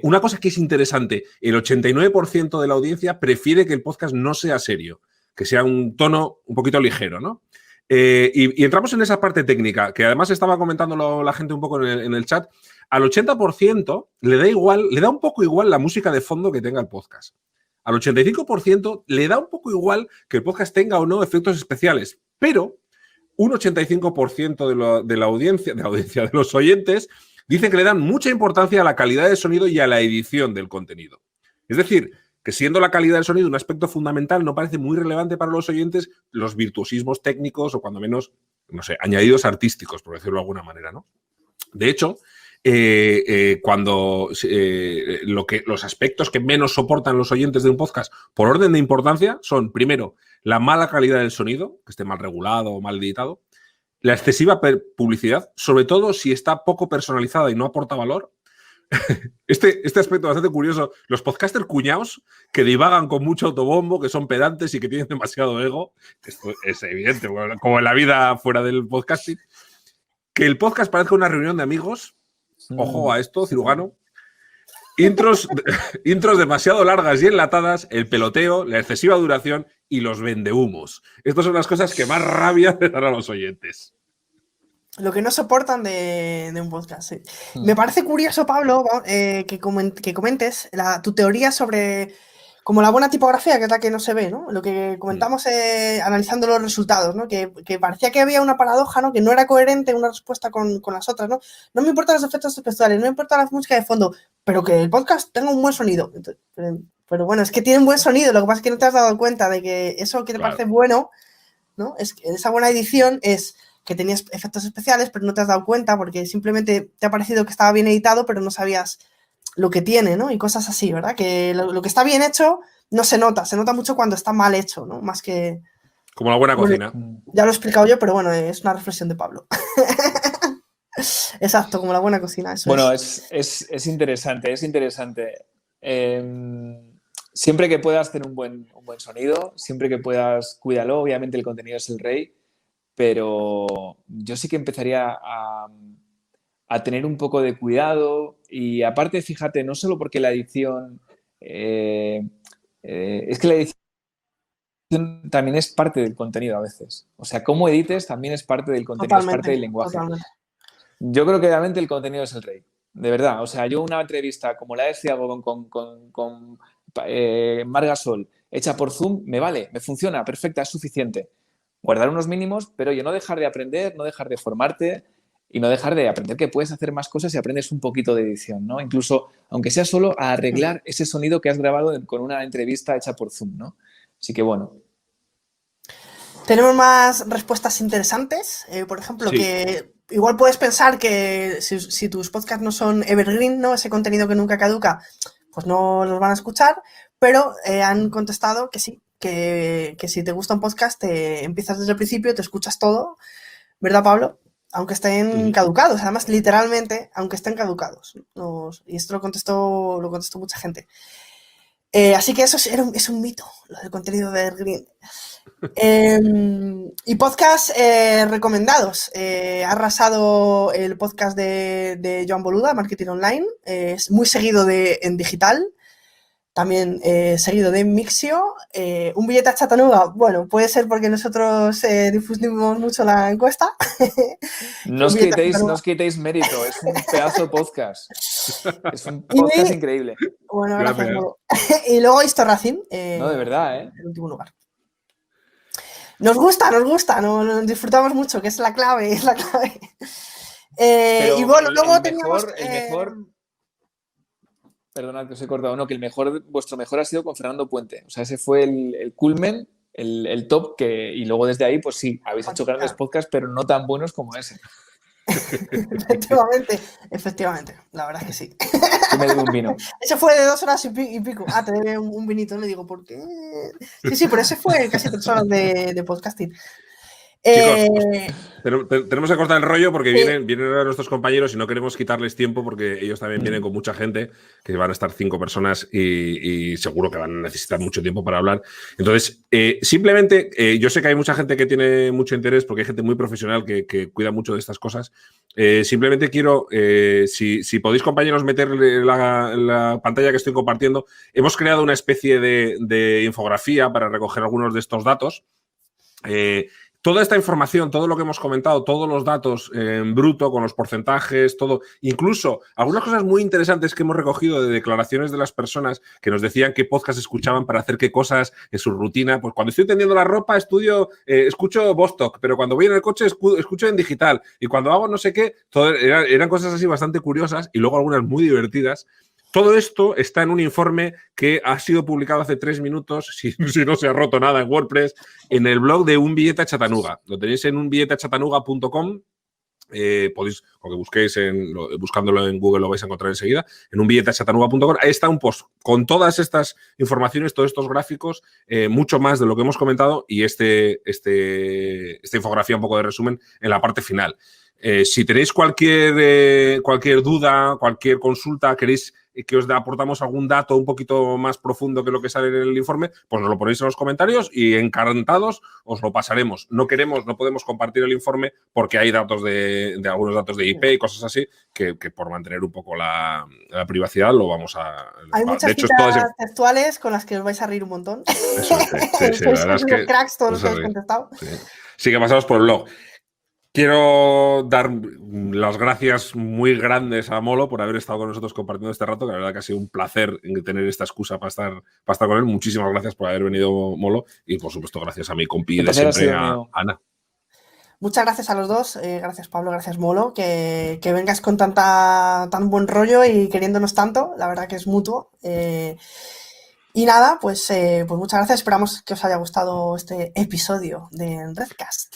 Una cosa que es interesante, el 89% de la audiencia prefiere que el podcast no sea serio, que sea un tono un poquito ligero, ¿no? Y entramos en esa parte técnica, que además estaba comentando la gente un poco en el chat. Al 80% le da un poco igual la música de fondo que tenga el podcast. Al 85% le da un poco igual que el podcast tenga o no efectos especiales, pero un 85% de la audiencia, de los oyentes, dicen que le dan mucha importancia a la calidad del sonido y a la edición del contenido. Es decir, que siendo la calidad del sonido un aspecto fundamental, no parece muy relevante para los oyentes los virtuosismos técnicos o cuando menos, no sé, añadidos artísticos, por decirlo de alguna manera, ¿no? De hecho, los aspectos que menos soportan los oyentes de un podcast por orden de importancia son, primero, la mala calidad del sonido, que esté mal regulado o mal editado, la excesiva publicidad, sobre todo si está poco personalizada y no aporta valor. Este aspecto bastante curioso, los podcasters cuñados que divagan con mucho autobombo, que son pedantes y que tienen demasiado ego, esto es evidente, como en la vida fuera del podcasting, que el podcast parezca una reunión de amigos. Ojo a esto, cirujano. Intros demasiado largas y enlatadas, el peloteo, la excesiva duración y los vendehumos. Estas son las cosas que más rabia le dan a los oyentes. Lo que no soportan de un podcast, sí. Me parece curioso, Pablo, que comentes tu teoría sobre como la buena tipografía, que es la que no se ve, ¿no? Lo que comentamos analizando los resultados, ¿no? Que parecía que había una paradoja, ¿no? Que no era coherente una respuesta con las otras, ¿no? No me importan los efectos especiales, no me importa la música de fondo, pero que el podcast tenga un buen sonido. Pero bueno, es que tiene un buen sonido, lo que pasa es que no te has dado cuenta de que eso que te parece bueno, ¿no? Es que esa buena edición es que tenías efectos especiales, pero no te has dado cuenta porque simplemente te ha parecido que estaba bien editado, pero no sabías lo que tiene, ¿no? Y cosas así, ¿verdad? Que lo que está bien hecho no se nota mucho cuando está mal hecho, ¿no? Más que... Como la buena cocina. Ya lo he explicado yo, pero bueno, es una reflexión de Pablo. Exacto, como la buena cocina, eso bueno, es. Es interesante, es interesante. Siempre que puedas tener un buen sonido, siempre que puedas, cuídalo, obviamente el contenido es el rey, pero yo sí que empezaría a tener un poco de cuidado y aparte, fíjate, no solo porque la edición, es que la edición también es parte del contenido a veces. O sea, cómo edites también es parte del contenido, es parte del lenguaje. Totalmente. Yo creo que realmente el contenido es el rey, de verdad. O sea, yo una entrevista como la de Thiago con Marc Gasol hecha por Zoom, me vale, me funciona, perfecta, es suficiente. Guardar unos mínimos, pero no dejar de aprender, no dejar de formarte y no dejar de aprender que puedes hacer más cosas si aprendes un poquito de edición, ¿no? Incluso, aunque sea solo a arreglar ese sonido que has grabado con una entrevista hecha por Zoom, ¿no? Así que bueno. Tenemos más respuestas interesantes. Por ejemplo, sí. Que igual puedes pensar que si tus podcasts no son evergreen, ¿no? Ese contenido que nunca caduca, pues no los van a escuchar, pero han contestado que sí, que si te gusta un podcast, te empiezas desde el principio, te escuchas todo, ¿verdad, Pablo? Aunque estén caducados, además, literalmente, aunque estén caducados. Y esto lo contestó mucha gente. Así que eso es un mito, lo del contenido de evergreen. Y podcast recomendados. Ha arrasado el podcast de Joan Boluda, Marketing Online. Es muy seguido en digital. también seguido de Mixio. Un billete a Chattanooga, bueno, puede ser porque nosotros difundimos mucho la encuesta. No os quitéis mérito, es un pedazo de podcast. Es un podcast increíble. Bueno, gracias. Y luego Historracing. No, de verdad, en el último lugar. Nos gusta, nos disfrutamos mucho, que es la clave, y bueno, luego teníamos... El mejor... Perdonad que os he cortado, no, que vuestro mejor ha sido con Fernando Puente. O sea, ese fue el culmen, el top, y luego desde ahí, pues sí, habéis hecho grandes podcasts, pero no tan buenos como ese. Efectivamente, la verdad es que sí. Yo me debo un vino. Ese fue de 2 horas y pico. Te debe un vinito, le digo, ¿por qué? Sí, pero ese fue casi 3 horas de podcasting. Chicos, tenemos que cortar el rollo porque vienen ahora nuestros compañeros y no queremos quitarles tiempo porque ellos también vienen con mucha gente, que van a estar 5 personas y seguro que van a necesitar mucho tiempo para hablar. Entonces, simplemente, yo sé que hay mucha gente que tiene mucho interés porque hay gente muy profesional que cuida mucho de estas cosas. Simplemente quiero, si podéis, compañeros, meterle la pantalla que estoy compartiendo, hemos creado una especie de infografía para recoger algunos de estos datos. Toda esta información, todo lo que hemos comentado, todos los datos en bruto, con los porcentajes, todo, incluso algunas cosas muy interesantes que hemos recogido de declaraciones de las personas que nos decían qué podcast escuchaban para hacer qué cosas en su rutina. Pues cuando estoy tendiendo la ropa, escucho Vostok, pero cuando voy en el coche escucho en digital. Y cuando hago no sé qué, eran cosas así bastante curiosas y luego algunas muy divertidas. Todo esto está en un informe que ha sido publicado hace 3 minutos, si no se ha roto nada en WordPress, en el blog de Un Billete a Chattanooga. Lo tenéis en unbilletechattanooga.com. Podéis, porque busquéis buscándolo en Google lo vais a encontrar enseguida, en unbilletechattanooga.com. Ahí está un post con todas estas informaciones, todos estos gráficos, mucho más de lo que hemos comentado y esta infografía, un poco de resumen en la parte final. Si tenéis cualquier duda, cualquier consulta, queréis que os aportamos algún dato un poquito más profundo que lo que sale en el informe, pues nos lo ponéis en los comentarios y encantados os lo pasaremos. No podemos compartir el informe porque hay datos de algunos datos de IP y cosas así que por mantener un poco la privacidad lo vamos a... Hay muchas citas textuales con las que os vais a reír un montón. Eso sí, la verdad es que... cracks todos los que habéis contestado. Sí, que pasamos por el blog. Quiero dar las gracias muy grandes a Molo por haber estado con nosotros compartiendo este rato, que la verdad que ha sido un placer tener esta excusa para estar con él. Muchísimas gracias por haber venido, Molo, y por supuesto gracias a mi compi de siempre, a Ana. Muchas gracias a los dos, gracias Pablo, gracias Molo, que vengas con tan buen rollo y queriéndonos tanto, la verdad que es mutuo. Y nada, pues muchas gracias, esperamos que os haya gustado este episodio de Redcast.